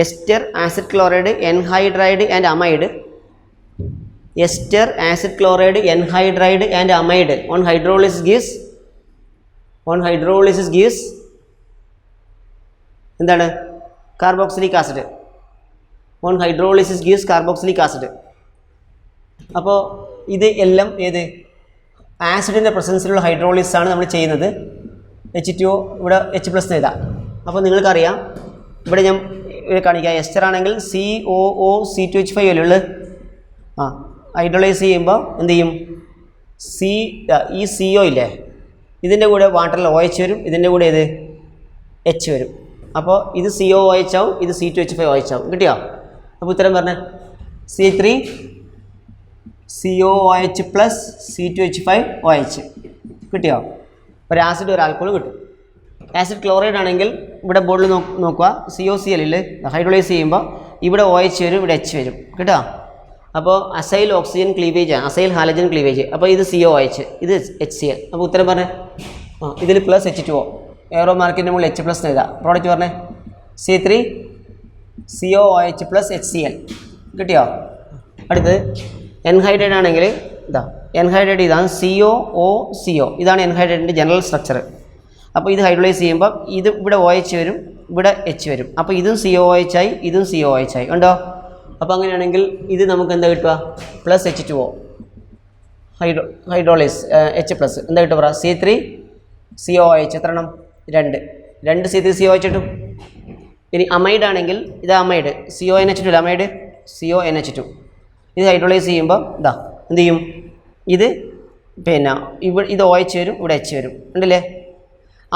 Ester acid chloride anhydride and amide. Ester acid chloride anhydride and amide on hydrolysis gives എന്താണ്? Carboxylic acid. On hydrolysis gives carboxylic acid. അപ്പോൾ ഇത് എല്ലാം ഏത് ആസിഡിൻ്റെ പ്രസൻസിലുള്ള hydrolysis ആണ് നമ്മൾ ചെയ്യുന്നത്. H2O ഇവിടെ H പ്ലസ് എഴുതാം. അപ്പോൾ നിങ്ങൾക്കറിയാം, ഇവിടെ ഞാൻ കാണിക്കാം. എസ്റ്റർ ആണെങ്കിൽ COO C2H5 അല്ലേ ഹൈഡ്രോളൈസ് ചെയ്യുമ്പോൾ എന്ത് ചെയ്യും? ഈ CO ഇല്ലേ, ഇതിൻ്റെ കൂടെ വാട്ടറിൽ OH വരും, ഇതിൻ്റെ കൂടെ ഏത് H വരും. അപ്പോൾ ഇത് COOH ആവും, ഇത് C2H5OH ആവും. കിട്ടിയോ? അപ്പോൾ ഉത്തരം പറഞ്ഞേ C3 COOH പ്ലസ് C2H5OH കിട്ടിയോ? ഒരു ആസിഡ് ഒരു ആൽക്കോൾ കിട്ടും. ആസിഡ് ക്ലോറൈഡ് ആണെങ്കിൽ ഇവിടെ ബോർഡിൽ നോക്കുക, COCl ഹൈഡ്രോളൈസ് ചെയ്യുമ്പോൾ ഇവിടെ OH വരും, ഇവിടെ H വരും. കേട്ടോ? അപ്പോൾ അസൈൽ ഓക്സിജൻ ക്ലീവേജ് ആണ്, അസൈൽ ഹാലജൻ ക്ലീവേജ്. അപ്പോൾ ഇത് COOH, ഇത് HCl. അപ്പോൾ ഉത്തരം പറഞ്ഞേ ഇതിൽ പ്ലസ് H2O, എയറോ മാർക്കിൻ്റെ മുകളിൽ H പ്ലസ് എഴുതാം. പ്രോഡക്റ്റ് പറഞ്ഞേ C3 COOH പ്ലസ് HCl കിട്ടിയോ? അടുത്തത് എൻഹൈഡ്രേറ്റ് ആണെങ്കിൽ ഇതാ എൻഹൈഡ്രേറ്റ് ഇതാണ് COO ഇതാണ് എൻഹൈഡ്രേറ്റിൻ്റെ ജനറൽ സ്ട്രക്ചർ. അപ്പോൾ ഇത് ഹൈഡ്രോളൈസ് ചെയ്യുമ്പോൾ ഇത് ഇവിടെ OH വരും, ഇവിടെ H വരും. അപ്പോൾ ഇതും COOH ആയി, ഇതും COOH ആയി. കണ്ടോ? അപ്പോൾ അങ്ങനെയാണെങ്കിൽ ഇത് നമുക്ക് എന്താ കിട്ടുക? Plus H2O hydrolyse H plus എന്താ കിട്ടുക? പറ C3COOH എത്ര എണ്ണം? 2 C3COOH കിട്ടും. ഇനി അമൈഡ് ആണെങ്കിൽ ഇത് അമൈഡ് CONH2 അല്ല, അമൈഡ് CONH2. ഇത് ഹൈഡ്രോളൈസ് ചെയ്യുമ്പോൾ ഇതാ എന്ത് ചെയ്യും? ഇത് പിന്നെ ഇവിടെ ഇത് OH വരും, ഇവിടെ H വരും. ഉണ്ടല്ലേ?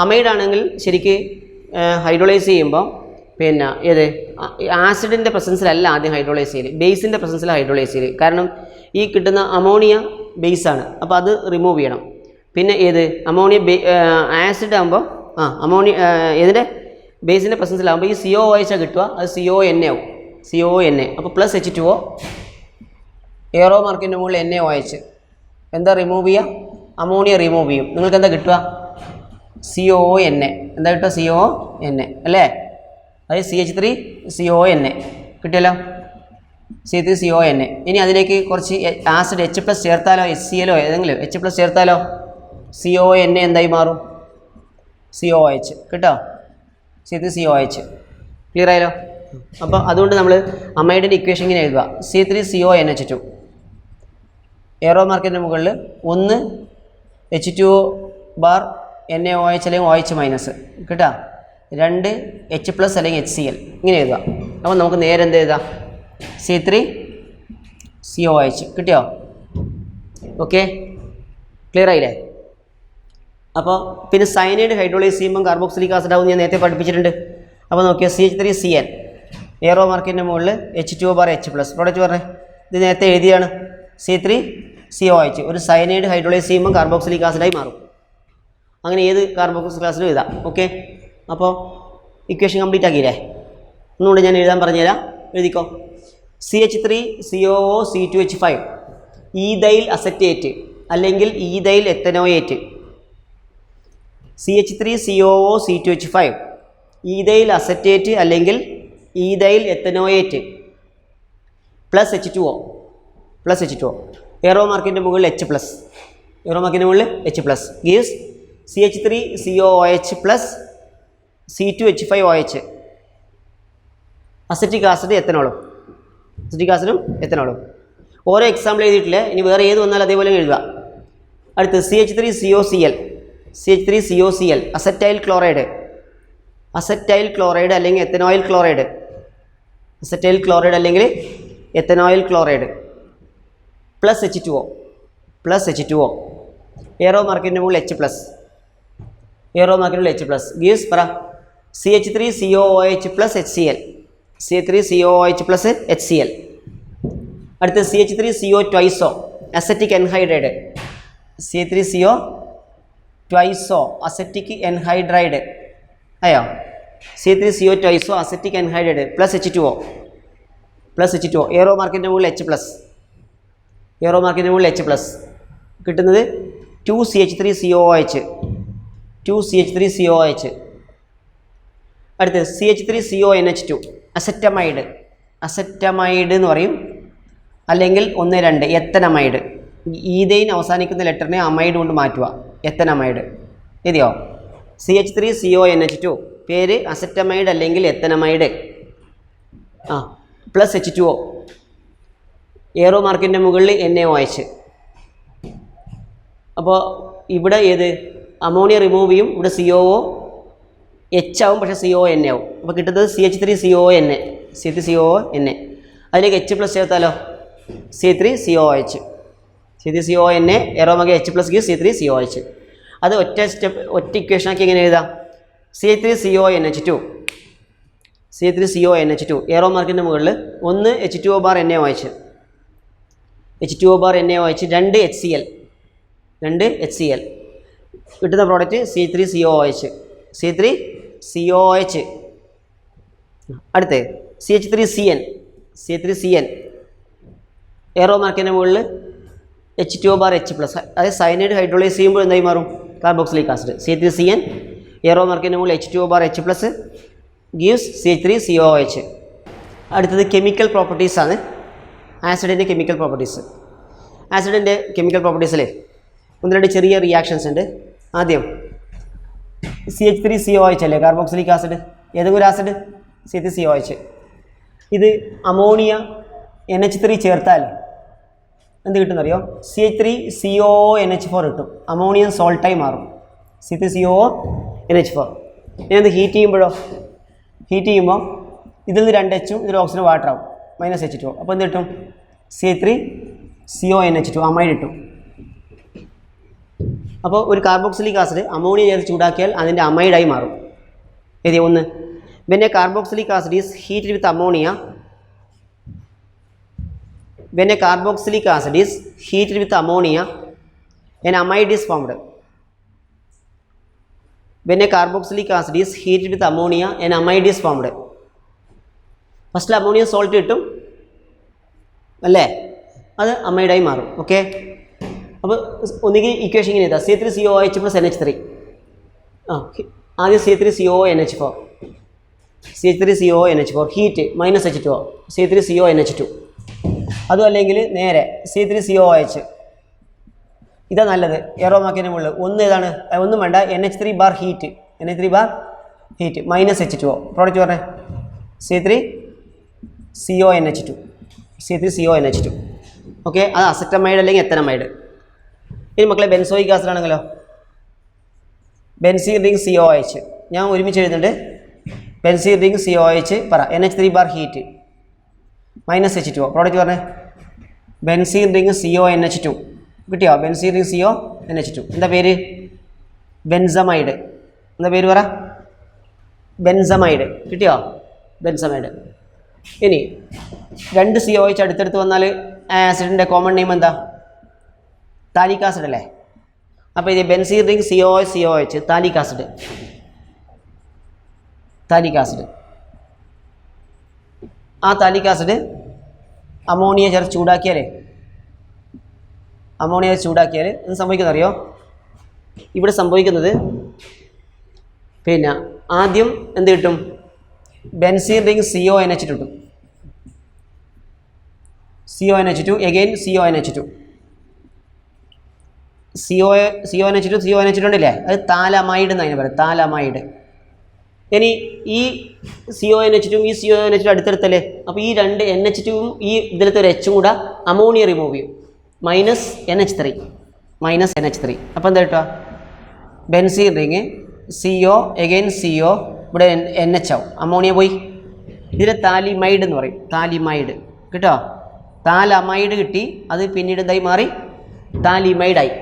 അമൈഡ് ആണെങ്കിൽ ശരിക്ക് ഹൈഡ്രോളൈസ് ചെയ്യുമ്പോൾ പിന്നെ ഏത് ആസിഡിൻ്റെ പ്രസൻസിലല്ല ആദ്യം ഹൈഡ്രോളൈസ് ചെയ്യൽ, ബേസിൻ്റെ പ്രസൻസിൽ ഹൈഡ്രോളൈസ് ചെയ്യൽ. കാരണം ഈ കിട്ടുന്ന അമോണിയ ബേസാണ്, അപ്പോൾ അത് റിമൂവ് ചെയ്യണം. പിന്നെ ഏത് അമോണിയ ആസിഡ് ആകുമ്പോൾ അമോണിയ ഇതിൻ്റെ ബേസിൻ്റെ പ്രസൻസിലാകുമ്പോൾ ഈ COOH കിട്ടുക, അത് CONA ആവും, CONA. അപ്പോൾ പ്ലസ് H2O ഏറോ മാർക്കിൻ്റെ മുകളിൽ NaOH എന്താ റിമൂവ് ചെയ്യുക? അമോണിയ റിമൂവ് ചെയ്യും. നിങ്ങൾക്ക് എന്താ കിട്ടുക? CONA. എന്താ കിട്ടുക? CONA അല്ലേ? അത് CH3CONA കിട്ടിയല്ലോ, C3CONA. ഇനി അതിലേക്ക് കുറച്ച് ആസിഡ് H പ്ലസ് ചേർത്താലോ, HCl ഏതെങ്കിലും H പ്ലസ് ചേർത്താലോ CONA എന്തായി മാറും? COOH കിട്ടോ? C3COOH. ക്ലിയർ ആയല്ലോ? അപ്പോൾ അതുകൊണ്ട് നമ്മൾ അമൈഡിൻ്റെ ഇക്വേഷൻ ഇങ്ങനെ എഴുതുക: C3CONH2 ഏറോ മാർക്കിൻ്റെ മുകളിൽ 1 H2O ബാർ NaOH അല്ലെങ്കിൽ OH മൈനസ് കിട്ടാ, 2 H പ്ലസ് അല്ലെങ്കിൽ HCl ഇങ്ങനെ എഴുതുക. അപ്പോൾ നമുക്ക് നേരെ എന്ത് എഴുതാം? C3COOH കിട്ടിയോ? ഓക്കെ, ക്ലിയർ ആയില്ലേ? അപ്പോൾ പിന്നെ സയനൈഡ് ഹൈഡ്രോളൈസ് ചെയ്യുമ്പോൾ കാർബോക്സിലിക് ആസിഡ് ആവും, ഞാൻ നേരത്തെ പഠിപ്പിച്ചിട്ടുണ്ട്. അപ്പോൾ നോക്കിയാൽ CH3CN ഏറോ മാർക്കിൻ്റെ മുകളിൽ H2O bar H plus product പറഞ്ഞേ, ഇത് നേരത്തെ എഴുതിയാണ്. C3COOH ഒരു സയനൈഡ് ഹൈഡ്രോളൈസ് ചെയ്യുമ്പോൾ കാർബോക്സിലിക് ആസിഡായി മാറും. അങ്ങനെ ഏത് കാർബോക്സിലിക് ആസിഡും എഴുതാം. ഓക്കെ, അപ്പോൾ ഇക്വേഷൻ കംപ്ലീറ്റ് ആക്കിയില്ലേ? ഒന്നുകൂടി ഞാൻ എഴുതാൻ പറഞ്ഞുതരാം, എഴുതിക്കോ. CH3COO(C2H5) ഈഥൈൽ അസറ്റേറ്റ് അല്ലെങ്കിൽ ethyl ethanoate. CH3COO(C2H5) ethyl acetate അല്ലെങ്കിൽ ethyl ethanoate plus H2O arrow മാർക്കിൻ്റെ മുകളിൽ H പ്ലസ്, ഏറോ മാർക്കിൻ്റെ മുകളിൽ H plus gives CH3COOH plus C2H5OH acetic acid എത്തനോളും, അസറ്റിക് ആസിഡും എത്തനോളും. ഓരോ എക്സാമ്പിൾ എഴുതിയിട്ടില്ല, ഇനി വേറെ ഏത് വന്നാൽ അതേപോലെ എഴുതുക. അടുത്ത് CH3COCl അസറ്റൈൽ ക്ലോറൈഡ് അല്ലെങ്കിൽ എത്തനോയിൽ ക്ലോറൈഡ്, അസറ്റൈൽ ക്ലോറൈഡ് അല്ലെങ്കിൽ എത്തനോയിൽ ക്ലോറൈഡ് പ്ലസ് H2O ഏറോ മാർക്കിൻ്റെ മുകളിൽ H പ്ലസ്, ഏറോ മാർക്കിൻ്റെ മുകളിൽ H പ്ലസ് ഗീവ്സ് പറ CH3COOH plus HCl, C3COOH plus HCl. അടുത്ത് CH3CO ട്വൈസോ അസറ്റിക് എൻഹൈഡ്രൈഡ്, C3CO ട്വൈസോ അസറ്റിക് എൻഹൈഡ്രൈഡ് അയ്യോ, C3CO ട്വൈസോ acetic എൻഹൈഡ്രൈഡ് plus H2O arrow മാർക്കിൻ്റെ മുകളിൽ H പ്ലസ്, ഏറോ മാർക്കിൻ്റെ മുകളിൽ H പ്ലസ് കിട്ടുന്നത് 2CH3COOH. അടുത്ത് CH3CONH2 അസറ്റമൈഡ് എന്ന് പറയും, അല്ലെങ്കിൽ 1-2 എത്തനമൈഡ്. ഈഥൈൻ അവസാനിക്കുന്ന ലെറ്ററിനെ അമൈഡ് കൊണ്ട് മാറ്റുക, എത്തനമൈഡ്. എഴുതിയോ? CH3CONH2 പേര് അസറ്റമൈഡ് അല്ലെങ്കിൽ എത്തനമൈഡ് പ്ലസ് H2O ഏറോ മാർക്കിൻ്റെ മുകളിൽ NaOH. അപ്പോൾ ഇവിടെ ഏത് അമോണിയ റിമൂവ് ചെയ്യും, ഇവിടെ COOH ആവും, പക്ഷേ CONA ആവും. അപ്പോൾ കിട്ടുന്നത് CH3CONA, C3CONA. അതിലേക്ക് H പ്ലസ് ചേർത്താലോ C3COOH, C3CONA arrow mark H plus C3COOH. അത് ഒറ്റ ഇക്വേഷനാക്കി എങ്ങനെ എഴുതാം? C3CONH2 ഏറോ മാർക്കിൻ്റെ മുകളിൽ 1 H2O ബാർ NaOH, 2 HCl കിട്ടുന്ന പ്രോഡക്റ്റ് C3COOH. അടുത്ത് CH3CN ഏറോ മാർക്കിൻ്റെ മുകളിൽ H2O ബാർ H പ്ലസ്, അതായത് സയനൈഡ് ഹൈഡ്രോളൈസ് ചെയ്യുമ്പോൾ എന്തായി മാറും? Carboxylic acid. C3CN ഏറോ മാർക്കിൻ്റെ മുകളിൽ H2O bar H plus gives CH3COOH. അടുത്തത് കെമിക്കൽ പ്രോപ്പർട്ടീസാണ്. ആസിഡിൻ്റെ കെമിക്കൽ പ്രോപ്പർട്ടീസ്. ആസിഡിൻ്റെ കെമിക്കൽ പ്രോപ്പർട്ടീസിൽ ഒന്ന് രണ്ട് ചെറിയ റിയാക്ഷൻസ് ഉണ്ട്. ആദ്യം CH3COH അല്ലേ കാർബോക്സിലിക് ആസിഡ്. ഏതൊക്കെ ഒരു ആസിഡ്? CH3COH. ഇത് അമോണിയ NH3 ചേർത്താൽ എന്ത് കിട്ടുമെന്നറിയോ? CH3COONH4 കിട്ടും. അമോണിയം സോൾട്ടായി മാറും. CH3COONH4. ഇനി അത് ഹീറ്റ് ചെയ്യുമ്പോഴോ? ഹീറ്റ് ചെയ്യുമ്പോൾ ഇതിൽ നിന്ന് 2 H ഇതിൽ ഓക്സിജൻ വാട്ടർ ആവും, -H2O. അപ്പോൾ എന്ത് കിട്ടും? CH3CONH2 അമൈഡ് കിട്ടും. അപ്പോൾ ഒരു കാർബോക്സിലിക് ആസിഡ് അമോണിയ ചേർത്ത് ചൂടാക്കിയാൽ അതിൻ്റെ അമൈഡായി മാറും. ഏത്? ഒന്ന്, when a carboxylic acid is heated with ammonia, when a carboxylic acid is heated with ammonia, an amide is formed. When a carboxylic acid is heated with ammonia, an amide is formed. ഫസ്റ്റിൽ ammonium salt കിട്ടും അല്ലേ, അത് അമൈഡായി മാറും. Okay, അപ്പോൾ ഒന്നുകിൽ equation ഇങ്ങനെ എഴുതാം, CH3COOH + NH3. ആദ്യം CH3COONH4, CH3COONH4 heat -H2O, CH3CONH2. അതും അല്ലെങ്കിൽ നേരെ C3COOH. ഇതാ നല്ലത്. എറോ മാർക്കിൻ്റെ മുകളിൽ ഒന്ന് ഏതാണ്? ഒന്നും വേണ്ട, NH3 bar heat, NH3 bar heat -H2O. Product പറഞ്ഞേ C3CONH2, C3CONH2. ഓക്കെ, അത് അസറ്റമൈഡ് അല്ലെങ്കിൽ എത്തനമൈഡ്. ഇനി മക്കളെ ബെൻസോയിക് ആസിഡ് ആണെങ്കിലോ? Benzene ring COOH. ഞാൻ ഒരുമിച്ച് എഴുതുന്നുണ്ട്. ബെൻസീൻ റിംഗ് COOH പറ. NH3 bar heat -H2O. Product പറഞ്ഞേ ബെൻസീൻ റിംഗ് CONH2. കിട്ടിയോ? Benzene ring CONH2. എന്താ പേര്? ബെൻസമൈഡ്. എന്താ പേര് പറ? ബെൻസമൈഡ്. കിട്ടിയോ? ബെൻസമൈഡ്. ഇനി 2 COOH അടുത്തടുത്ത് വന്നാൽ ആസിഡിൻ്റെ കോമൺ നെയിം എന്താ? താലിക് ആസിഡ് അല്ലേ. അപ്പോൾ ഇത് benzene ring COOH phthalic acid. Phthalic acid. ആ താലിക് ആസിഡ് അമോണിയ ചേർത്ത് ചൂടാക്കിയാൽ എന്ത് സംഭവിക്കുന്നറിയോ? ഇവിടെ സംഭവിക്കുന്നത് പിന്നെ ആദ്യം എന്ത് കിട്ടും? ബെൻസീൻ റിംഗ് CONH2 കിട്ടും. CONH2 again CONH2. CONH2 ഉണ്ടല്ലേ, അത് താലമൈഡ് എന്നതിനെ പറയും, താലമൈഡ്. ഇനി ഈ CONH2 ഈ CONH2 അടുത്തടുത്തല്ലേ, അപ്പോൾ ഈ 2 NH2 ഈ ഇതിലത്തെ ഒരു H കൂടെ അമോണിയ റിമൂവ് ചെയ്യും, -NH3. അപ്പോൾ എന്താ കിട്ടുക? Benzene ring CO again CO, ഇവിടെ NH ആവും, അമോണിയ പോയി. ഇതിൽ താലിമൈഡ് എന്ന് പറയും, താലിമൈഡ്. കേട്ടോ? താലമൈഡ് കിട്ടി, അത് പിന്നീട് എന്തായി മാറി? താലിമൈഡായി.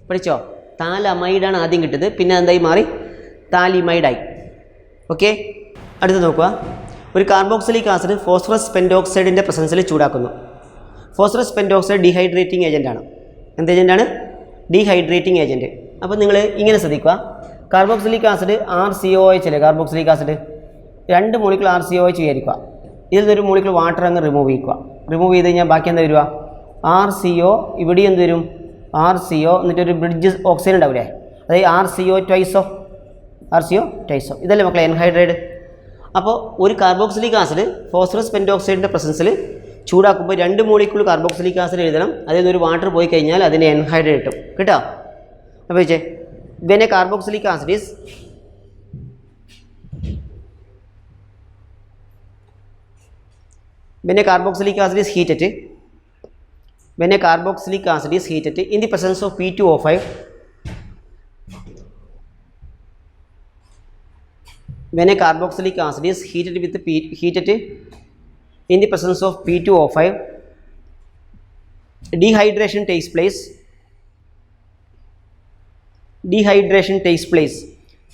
പഠിച്ചോ? താലമൈഡാണ് ആദ്യം കിട്ടിയത്, പിന്നെ എന്തായി മാറി? താലിമൈഡായി. ഓക്കെ, അടുത്ത് നോക്കുക. ഒരു കാർബോക്സിലിക് ആസിഡ് ഫോസ്ഫറസ് പെൻറ്റോക്സൈഡിൻ്റെ പ്രസൻസിൽ ചൂടാക്കുന്നു. ഫോസ്ഫറസ് പെൻറ്റോക്സൈഡ് ഡീഹൈഡ്രേറ്റിംഗ് ഏജൻറ്റാണ്. എന്ത് ഏജൻറ്റാണ്? Dehydrating agent. അപ്പോൾ നിങ്ങൾ ഇങ്ങനെ ശ്രദ്ധിക്കുക. കാർബോക്സിലിക് ആസിഡ് RCOH അല്ലേ കാർബോക്സിലിക് ആസിഡ്, 2 മോളിക്കൂൾ RCOH വിചാരിക്കുക. ഇതിൽ നിന്നൊരു മോളിക്കൂൾ വാട്ടർ അങ്ങ് റിമൂവ് ചെയ്യുക. റിമൂവ് ചെയ്ത് കഴിഞ്ഞാൽ ബാക്കി എന്താ വരിക? RCO. ഇവിടെ എന്ത് വരും? RCO. എന്നിട്ടൊരു ബ്രിഡ്ജ് ഓക്സിജൻ ഉണ്ടാവില്ലേ, അതായത് RCO ട്വൈസോ. ഇതല്ലേ മക്കളെ എൻഹൈഡ്രേറ്റ്. അപ്പോൾ ഒരു കാർബോക്സിലിക് ആസിഡ് ഫോസ്ഫറസ് പെൻറ്റോക്സൈഡിൻ്റെ പ്രസൻസിൽ ചൂടാക്കുമ്പോൾ 2 മോളിക്കൂൾ കാർബോക്സിലിക് ആസിഡ് എഴുതണം. അതിൽ നിന്നൊരു വാട്ടർ പോയി കഴിഞ്ഞാൽ അതിന് എൻഹൈഡ്രേറ്റ് കിട്ടും. കേട്ടോ? അപ്പോൾ ചോദിച്ചേ, when a carboxylic acid is heated, in the presence of P2O5, when a carboxylic acid is heated in the presence of P2O5, dehydration takes place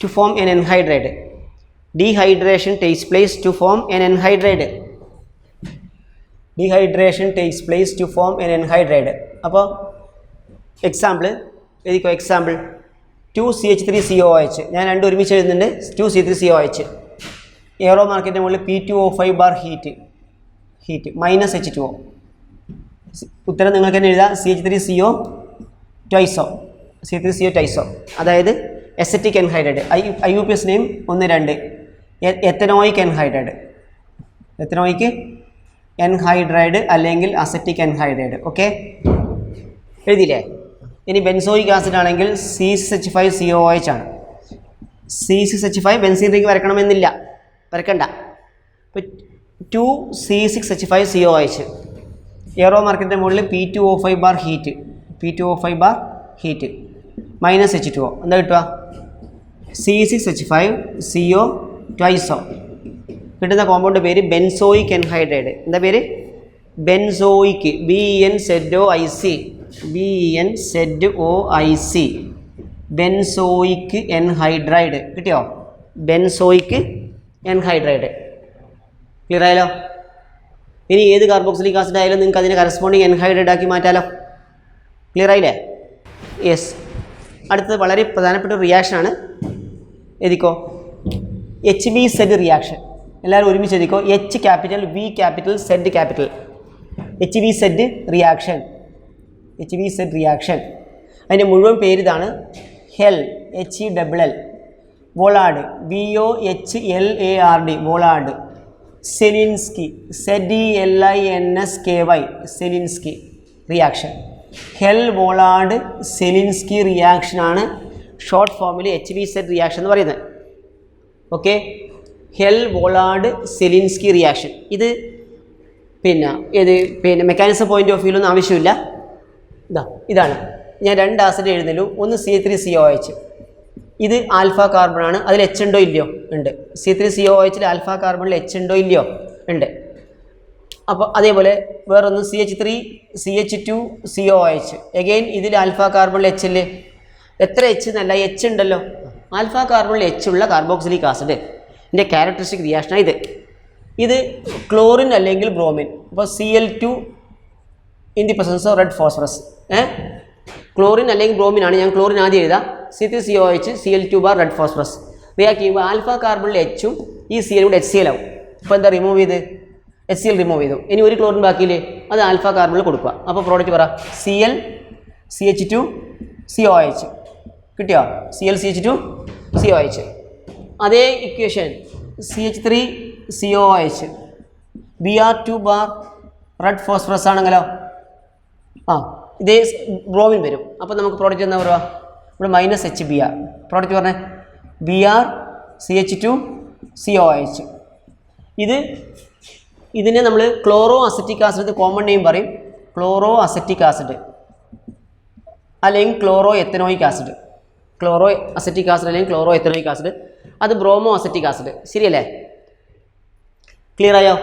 to form an anhydride. Dehydration takes place to form an anhydride. അപ്പോൾ example എഴുതിക്കോ. Example 2CH3COH. ഞാൻ രണ്ടും ഒരുമിച്ച് എഴുതുന്നുണ്ട്. 2C3COH. Aero മാർക്കിൻ്റെ മുകളിൽ P2O5 bar heat -H2O. ഉത്തരം നിങ്ങൾക്ക് തന്നെ എഴുതാം. CH3CO ട്വൈസോ. അതായത് acetic anhydride. IUPAC name 1 2 ethanoic anhydride. Ethanoic anhydride അല്ലെങ്കിൽ അസറ്റിക് എൻഹൈഡ്രൈഡ്. ഓക്കെ, എഴുതിയില്ലേ? ഇനി ബെൻസോയിക് ആസിഡ് ആണെങ്കിൽ C6H5COOH ആണ്. C6H5 benzene ring വരക്കണമെന്നില്ല, വരക്കണ്ട. ഇപ്പോൾ 2C6H5COOH എയറോ മാർക്കിൻ്റെ മുകളിൽ P2O5 bar heat, P2O5 bar heat minus H2O എന്താ കിട്ടുക? C6H5CO ട്വൈസോ. കിട്ടുന്ന കോമ്പൗണ്ട് പേര് ബെൻസോയിക് എൻഹൈഡ്രൈഡ്. എന്താ പേര്? Benzoic, BENZOIC, BENZOIC, benzoic anhydride. കിട്ടിയോ? ബെൻസോയിക് എൻഹൈഡ്രൈഡ്. ക്ലിയർ ആയാലോ? ഇനി ഏത് കാർബോക്സിലിക് ആസിഡ് ആയാലും നിങ്ങൾക്ക് അതിനെ കറസ്പോണ്ടിങ് എൻഹൈഡ്രൈഡ് ആക്കി മാറ്റാലോ. ക്ലിയർ ആയില്ലേ? യെസ്. അടുത്തത് വളരെ പ്രധാനപ്പെട്ട ഒരു റിയാക്ഷനാണ്. എഴുതിക്കോ, HBZ റിയാക്ഷൻ. എല്ലാവരും ഒരുമിച്ച് എഴുതിക്കോ. H capital, V capital, Z capital. HBZ reaction, HBZ reaction. അതിൻ്റെ മുഴുവൻ പേര് ഇതാണ്. Hell, HELL, Volhard, VOHLARD, Volhard. Zelinsky, ZELINSKY, Zelinsky reaction. Hell Volhard Zelinsky റിയാക്ഷനാണ് ഷോർട്ട് ഫോമിൽ HBZ റിയാക്ഷൻ എന്ന് പറയുന്നത്. Okay, Hell Volhard Zelinsky reaction. ഇത് പിന്നെ മെക്കാനിസം പോയിന്റ് ഓഫ് വ്യൂലൊന്നും ആവശ്യമില്ല. ഇതാണ് ഞാൻ 2 ആസിഡ് എഴുതുന്നു. ഒന്ന് C3COOH, ഇത് ആൽഫ കാർബൺ ആണ്. അതിൽ H ഉണ്ടോ ഇല്ലയോ? ഉണ്ട്. C3COOHൽ ആൽഫ കാർബണിൽ H ഉണ്ടോ ഇല്ലയോ? ഉണ്ട്. അപ്പോൾ അതേപോലെ വേറൊന്ന് CH3CH2COOH. എഗെയിൻ ഇതിൽ ആൽഫ കാർബണിൽ H ഇല്ലേ? എത്ര H എന്നല്ല, H ഉണ്ടല്ലോ. ആൽഫ കാർബണിൽ H ഉള്ള കാർബോക്സിലിക് ആസിഡ് ഇതിൻ്റെ ക്യാരക്ടറിസ്റ്റിക് റിയാക്ഷനാണ് ഇത്. ഇത് ക്ലോറിൻ അല്ലെങ്കിൽ ബ്രോമിൻ. അപ്പോൾ Cl2 in the presence of red phosphorus. Chlorine അല്ലെങ്കിൽ ബ്രോമിൻ ആണ്. ഞാൻ ക്ലോറിൻ ആദ്യം എഴുതാം. C3COOH, Cl2 bar red phosphorus. React ചെയ്യുമ്പോൾ ആൽഫ കാർബണിൽ Hഉം ഈ Cl കൂടെ HCl ആവും. അപ്പോൾ എന്താ റിമൂവ് ചെയ്ത്? HCl റിമൂവ് ചെയ്തു. ഇനി ഒരു ക്ലോറിൻ ബാക്കിയില്ലേ? അത് ആൽഫ കാർബണിൽ കൊടുക്കുക. അപ്പോൾ പ്രോഡക്റ്റ് പറ, Cl CH2 COOH. കിട്ടിയോ? Cl CH2 COOH. അതേ equation CH3 COOH, Br2 bar red phosphorus ആണെങ്കിലോ ഇതേ ബ്രോമിൻ വരും. അപ്പോൾ നമുക്ക് പ്രോഡക്റ്റ് എന്താ പറയുക? ഇവിടെ മൈനസ് HBr. പ്രോഡക്റ്റ് പറഞ്ഞേ Br CH2 COOH. ഇതിനെ നമ്മൾ chloro acetic acid common name പറയും. ക്ലോറോ അസറ്റിക് ആസിഡ് അല്ലെങ്കിൽ chloro ethanoic acid. Chloro acetic acid അല്ലെങ്കിൽ ക്ലോറോ എത്തനോയിക് ആസിഡ്. അത് ബ്രോമോ അസറ്റിക് ആസിഡ്. ശരിയല്ലേ? ക്ലിയർ ആയോ?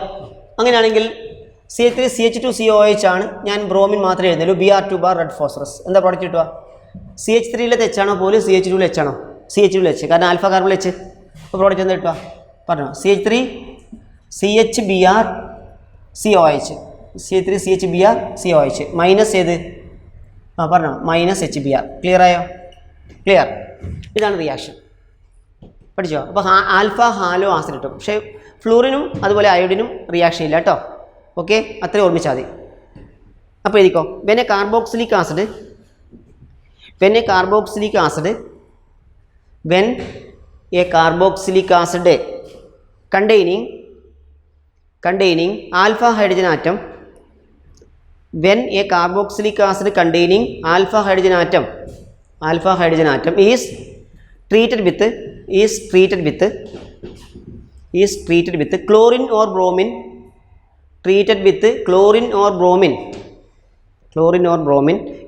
അങ്ങനെയാണെങ്കിൽ C3CH2COOH ആണ്. ഞാൻ ബ്രോമിൻ മാത്രമേ എഴുതുള്ളൂ. Br2 bar red phosphorus. എന്താ പ്രോഡക്റ്റ് കിട്ടുക? CH3ലെ H ആണോ പോലും CH2ലെ H ആണോ? CH2ലെ H, കാരണം ആൽഫ കാർബണിൽ H. അപ്പോൾ പ്രോഡക്റ്റ് എന്താ കിട്ടുക? പറഞ്ഞോ. CH3 CHBr COOH, C3 CHBr COOH minus ഏത്? പറഞ്ഞോ, മൈനസ് HBr. ക്ലിയർ ആയോ? ക്ലിയർ. ഇതാണ് റിയാക്ഷൻ. പഠിച്ചോ? അപ്പോൾ ആൽഫ ഹാലോ ആസിഡ് കിട്ടും. പക്ഷേ ഫ്ലൂറിനും അതുപോലെ അയോഡിനും റിയാക്ഷൻ ഇല്ല കേട്ടോ. ഓക്കെ, അത്രയും ഓർമ്മിച്ചാൽ മതി. അപ്പോൾ എഴുതിക്കോ, when a carboxylic acid containing alpha hydrogen atom, when a carboxylic acid containing alpha hydrogen atom is treated with chlorine or bromine,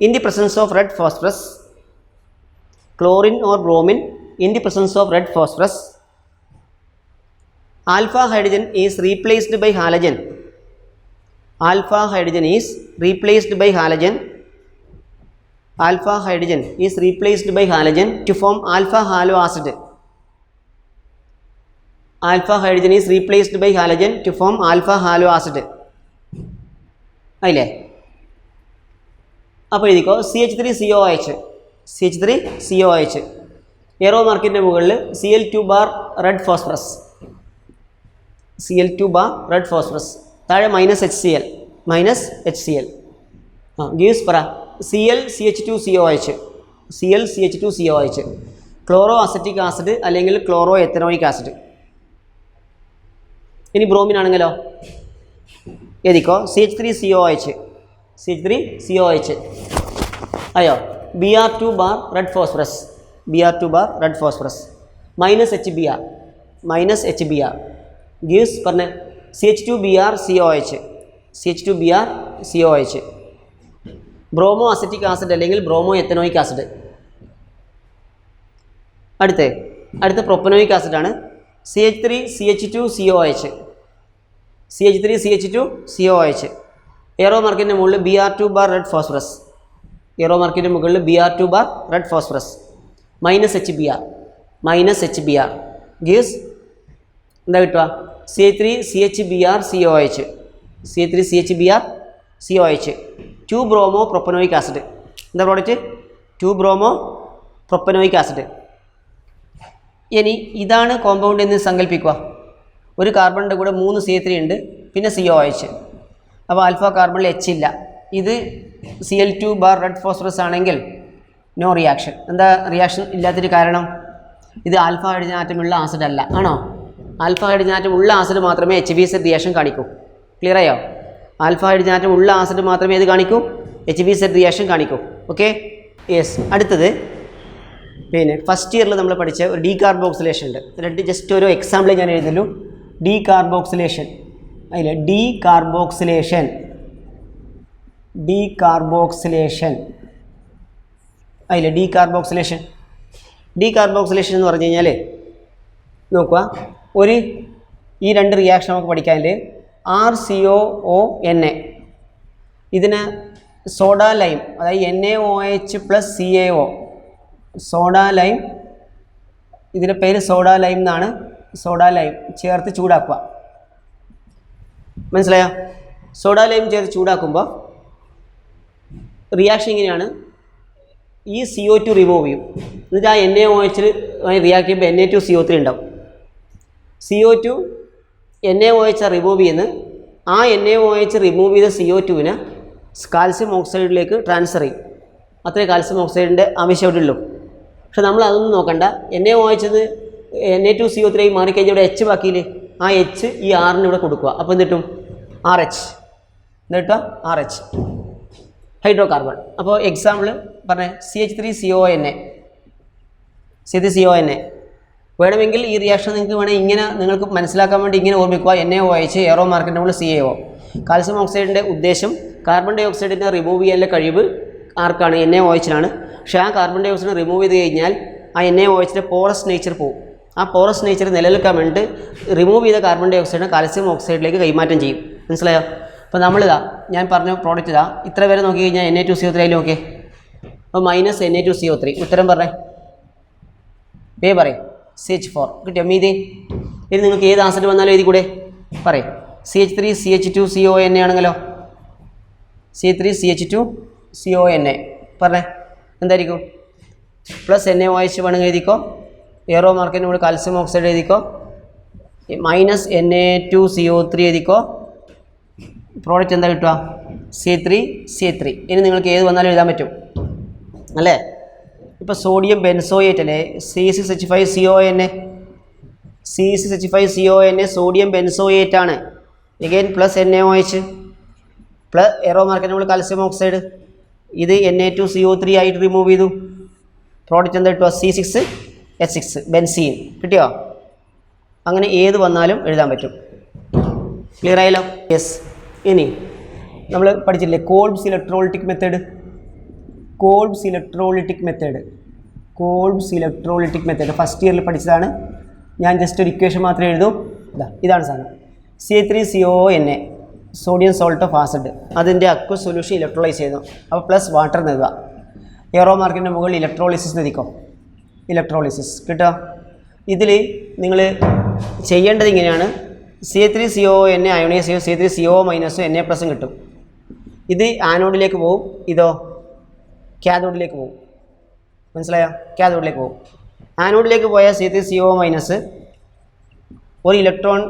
in the presence of red phosphorus, alpha hydrogen is replaced by halogen. Alpha hydrogen is replaced by halogen to form alpha halo acid. Alpha hydrogen is replaced by halogen to form alpha halo acid. ആയില്ലേ? അപ്പോൾ എഴുതിക്കോ, CH3COOH എറോ മാർക്കിൻ്റെ മുകളിൽ Cl2 bar red phosphorus, താഴെ minus HCl. Gives പറ Cl CH2COOH, chloro acetic acid അല്ലെങ്കിൽ chloro ethanoic acid. ഇനി bromine ആണെങ്കിലോ എഴുതിക്കോ CH3COOH CH3COOH അയ്യോ Br2 bar red phosphorus Br2 bar red phosphorus -HBr gives പറഞ്ഞ CH2BrCOH CH2BrCOH bromo acetic acid അല്ലെങ്കിൽ bromo ethanoic acid. അടുത്ത propanoic ആസിഡാണ് CH3CH2COH CH3CH2COH aero മാർക്കിൻ്റെ മുകളിൽ Br2 bar red phosphorus aero മാർക്കിൻ്റെ മുകളിൽ Br2 bar red phosphorus -HBr gives എന്താ കിട്ടുക CH3CHBrCOH CH3CHBrCOH 2 bromo propanoic acid. എന്താ പ്രോഡക്റ്റ്? 2 bromo propanoic acid. ഇനി ഇതാണ് കോമ്പൗണ്ട് എന്ന് സങ്കല്പിക്കുക. ഒരു കാർബണിൻ്റെ കൂടെ 3 CH3 ഉണ്ട്, പിന്നെ COH. അപ്പോൾ ആൽഫ കാർബണിൽ H ഇല്ല. ഇത് Cl2 ബാർ റെഡ് ഫോസ്ഫറസ് ആണെങ്കിൽ നോ റിയാക്ഷൻ. എന്താ റിയാക്ഷൻ ഇല്ലാത്തൊരു കാരണം? ഇത് ആൽഫ ഹൈഡ്രജൻ ആറ്റമുള്ള ആസിഡ് അല്ല, ആണോ? ആൽഫ ഹൈഡ്രജൻ ആറ്റം ഉള്ള ആസിഡ് മാത്രമേ HBZ റിയാക്ഷൻ കാണിക്കൂ. ക്ലിയർ ആയോ? ആൽഫ ഹൈഡ്രജൻ ആറ്റം ഉള്ള ആസിഡ് മാത്രമേ ഇത് കാണിക്കൂ, HBZ റിയാക്ഷൻ കാണിക്കൂ. Okay, yes. അടുത്തത് പിന്നെ ഫസ്റ്റ് ഇയറിൽ നമ്മൾ പഠിച്ച ഒരു ഡീകാർബോക്സിലേഷൻ ഉണ്ട്. എന്നിട്ട് ജസ്റ്റ് ഒരു എക്സാമ്പിൾ ഞാൻ എഴുതുള്ളൂ. ഡീകാർബോക്സിലേഷൻ, അതിൽ ഡീകാർബോക്സിലേഷൻ അതിൽ ഡീകാർബോക്സിലേഷൻ എന്ന് പറഞ്ഞു കഴിഞ്ഞാൽ നോക്കുക, ഈ 2 റിയാക്ഷൻ നമുക്ക് പഠിക്കാനില്ല. RCOONA ഇതിന് സോഡ ലൈം, അതായത് NaOH + CaO സോഡ ലൈം, ഇതിൻ്റെ പേര് സോഡ ലൈം എന്നാണ്. സോഡ ലൈം ചേർത്ത് ചൂടാക്കുക. മനസ്സിലായോ? സോഡ ലൈം ചേർത്ത് ചൂടാക്കുമ്പോൾ റിയാക്ഷൻ ഇങ്ങനെയാണ്. ഈ CO2 റിമൂവ് ചെയ്യും. എന്നിട്ട് ആ NaOH റിയാക്ട് ചെയ്യുമ്പോൾ Na2CO3 ഉണ്ടാവും. CO2 NaOH റിമൂവ് ചെയ്യുന്നു. ആ NaOH റിമൂവ് ചെയ്ത CO2-നെ കാൽസ്യം ഓക്സൈഡിലേക്ക് ട്രാൻസ്ഫർ ചെയ്യും. അത്രേ കാൽസ്യം ഓക്സൈഡിൻ്റെ ആവശ്യം അവിടെ ഉള്ളൂ. പക്ഷെ നമ്മൾ അതൊന്നും നോക്കണ്ട. NaOH Na2CO3 മാറിക്കഴിഞ്ഞാൽ ഇവിടെ H ബാക്കിയില്ലേ, ആ H ഈ Rന് ഇവിടെ കൊടുക്കുക. അപ്പോൾ എന്ത് കിട്ടും? RH. എന്താ കിട്ടുക? RH, hydro carbon. അപ്പോൾ എക്സാമ്പിൾ പറഞ്ഞേ, CH3CONA വേണമെങ്കിൽ ഈ റിയാക്ഷൻ നിങ്ങൾക്ക് വേണമെങ്കിൽ ഇങ്ങനെ നിങ്ങൾക്ക് മനസ്സിലാക്കാൻ വേണ്ടി ഇങ്ങനെ ഓർമ്മിക്കുക. NaOH എയറോ മാർക്കിൻ്റെ മുകളിൽ CaO. കാൽസ്യം ഓക്സൈഡിൻ്റെ ഉദ്ദേശം കാർബൺ ഡൈ ഓക്സൈഡിനെ റിമൂവ് ചെയ്യാനുള്ള കഴിവ് ആർക്കാണ്? NaOH-നാണ്. പക്ഷേ ആ കാർബൺ ഡൈ ഓക്സൈഡിനെ റിമൂവ് ചെയ്ത് കഴിഞ്ഞാൽ ആ NaOH-ൻ്റെ പോറസ് നേച്ചർ പോകും. ആ പോറസ് നേച്ചർ നിലനിൽക്കാൻ വേണ്ടി റിമൂവ് ചെയ്ത കാർബൺ ഡൈ ഓക്സൈഡിനെ കാൽസ്യം ഓക്സൈഡിലേക്ക് കൈമാറ്റം ചെയ്യും. മനസ്സിലായോ? അപ്പോൾ നമ്മളിതാ ഞാൻ പറഞ്ഞ പ്രോഡക്റ്റ് ഇതാ ഇത്ര വരെ നോക്കി കഴിഞ്ഞാൽ Na2CO3 ആയാലും ഓക്കെ. അപ്പോൾ -Na2CO3 ഉത്തരം പറഞ്ഞേ, പറയും CH4 കിട്ടിയോ? മീതി ഇനി നിങ്ങൾക്ക് ഏത് ആസിഡ് വന്നാലും എഴുതി കൂടെ പറയും. CH3CH2CONA ആണെങ്കിലോ CH3CH2CONA പറഞ്ഞേ എന്തായിരിക്കും? +NaOH വേണമെങ്കിൽ എഴുതിക്കോ. എയറോ മാർക്കിൻ്റെ കൂടെ കാൽസ്യം ഓക്സൈഡ് എഴുതിക്കോ. -Na2CO3 എഴുതിക്കോ. പ്രോഡക്റ്റ് എന്താ കിട്ടുക? C3. ഇനി നിങ്ങൾക്ക് ഏത് വന്നാലും എഴുതാൻ പറ്റും അല്ലേ? ഇപ്പോൾ സോഡിയം ബെൻസോയേറ്റ് അല്ലേ, C6H5CONA സോഡിയം ബെൻസോയേറ്റ് ആണ്. എഗെയിൻ +NaOH എയറോ മാർക്കിൻ്റെ മുകളിൽ കാൽസ്യം ഓക്സൈഡ്. ഇത് Na2CO3 ആയിട്ട് റിമൂവ് ചെയ്തു. പ്രോഡക്റ്റ് എന്താ കിട്ടുക? C6H6 benzene. കിട്ടിയോ? അങ്ങനെ ഏത് വന്നാലും എഴുതാൻ പറ്റും. ക്ലിയർ ആയല്ലോ? യെസ്. ഇനി നമ്മൾ പഠിച്ചില്ലേ കോൾബ്സ് ഇലക്ട്രോളിറ്റിക് മെത്തേഡ് ഫസ്റ്റ് ഇയറിൽ പഠിച്ചതാണ്. ഞാൻ ജസ്റ്റ് ഒരു ഇക്വേഷൻ മാത്രമേ എഴുതൂ. ഇതാണ് സാധനം. CH3CONA sodium salt of acid, അതിൻ്റെ അക്വസ് സൊല്യൂഷൻ ഇലക്ട്രോളൈസ് ചെയ്യുന്നു. അപ്പോൾ പ്ലസ് വാട്ടർ നൽകുക. എയറോ മാർക്കിൻ്റെ മുകളിൽ ഇലക്ട്രോളിസിസ് നൽകിക്കോ. ഇലക്ട്രോളിസിസ് കിട്ടുക. ഇതിൽ നിങ്ങൾ ചെയ്യേണ്ടത് ഇങ്ങനെയാണ്. CH3CONA അയോണൈസ് ചെയ്യും. C3CO- Na+ കിട്ടും. ഇത് ആനോഡിലേക്ക് പോകും, ഇതോ കാഥോഡിലേക്ക് പോകും. മനസ്സിലായോ? കാഥോഡിലേക്ക് പോകും. ആനോഡിലേക്ക് പോയാൽ C3CO- ഒരു ഇലക്ട്രോൺ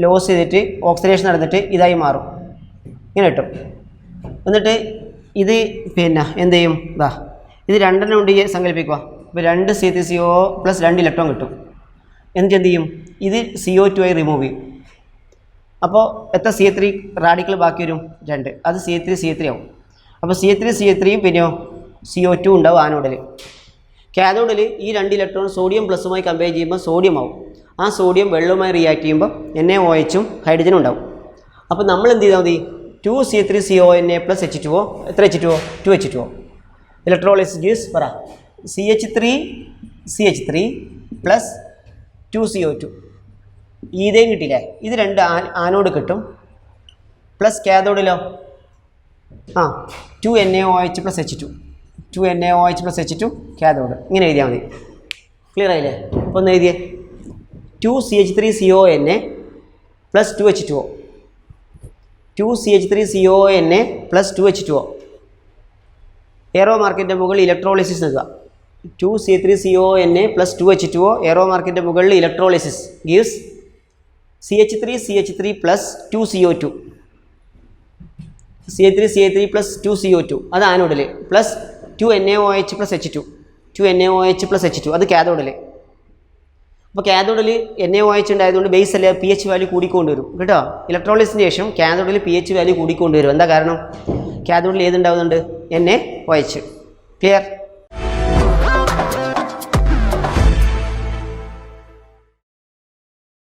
ലോസ് ചെയ്തിട്ട് ഓക്സിഡേഷൻ നടന്നിട്ട് ഇതായി മാറും. ഇങ്ങനെ കിട്ടും. എന്നിട്ട് ഇത് പിന്നെ എന്ത് ചെയ്യും? ഇത് 2 കൊണ്ട് സങ്കല്പിക്കുക. ഇപ്പോൾ 2 C3CO+ 2 ഇലക്ട്രോൺ കിട്ടും. എന്നിട്ട് എന്ത് ചെയ്യും? ഇത് CO2 ആയി റിമൂവ് ചെയ്യും. അപ്പോൾ എത്ര CH3 റാഡിക്കൽ ബാക്കി വരും 2. അത് CH3 ആവും. അപ്പോൾ CH3 പിന്നെയോ CO2 ഉണ്ടാവും ആനോഡിൽ. കാഥോഡിൽ ഈ 2 ഇലക്ട്രോൺ സോഡിയം പ്ലസുമായി കമ്പയർ ചെയ്യുമ്പോൾ സോഡിയം ആവും. ആ സോഡിയം വെള്ളവുമായി റിയാക്ട് ചെയ്യുമ്പോൾ NaOHും ഹൈഡ്രജനും ഉണ്ടാവും. അപ്പോൾ നമ്മൾ എന്ത് ചെയ്താൽ മതി 2C3CONA പ്ലസ് H2O എത്ര H2O 2H2O ഇലക്ട്രോളിസിസ് ഗീവ്സ് പറ CH3 പ്ലസ് 2CO2 ഇതേ കിട്ടിയില്ലേ. ഇത് 2 ആനോഡ് കിട്ടും. പ്ലസ് കാഥോഡിലോ 2NaOH plus H2 2NaOH plus H2 cathode. ഇങ്ങനെ എഴുതിയാൽ മതി. ക്ലിയർ ആയില്ലേ? അപ്പോൾ ഒന്ന് എഴുതിയേ 2CH3CONA plus 2H2O 2CH3CONA plus 2H2O aero മാർക്കിൻ്റെ മുകളിൽ ഇലക്ട്രോളിസിസ് നൽകുക. 2CH3CONA പ്ലസ് 2H2O എയറോ മാർക്കിൻ്റെ മുകളിൽ electrolysis gives CH3 plus 2CO2 CH3 plus 2CO2 അത് ആനോഡിൽ പ്ലസ് 2NaOH പ്ലസ് H2 അത് കാഥോഡിൽ. അപ്പോൾ കാഥോഡിൽ NaOH ഉണ്ടായതുകൊണ്ട് ബേസ് അല്ല pH വാല്യൂ കൂടിക്കൊണ്ട് വരും കേട്ടോ. ഇലക്ട്രോളിസിന് ശേഷം കാഥോഡിൽ pH വാല്യൂ കൂടിക്കൊണ്ട് വരും. എന്താ കാരണം? കാഥോഡിൽ ഏതുണ്ടാവുന്നുണ്ട് NaOH. ക്ലിയർ?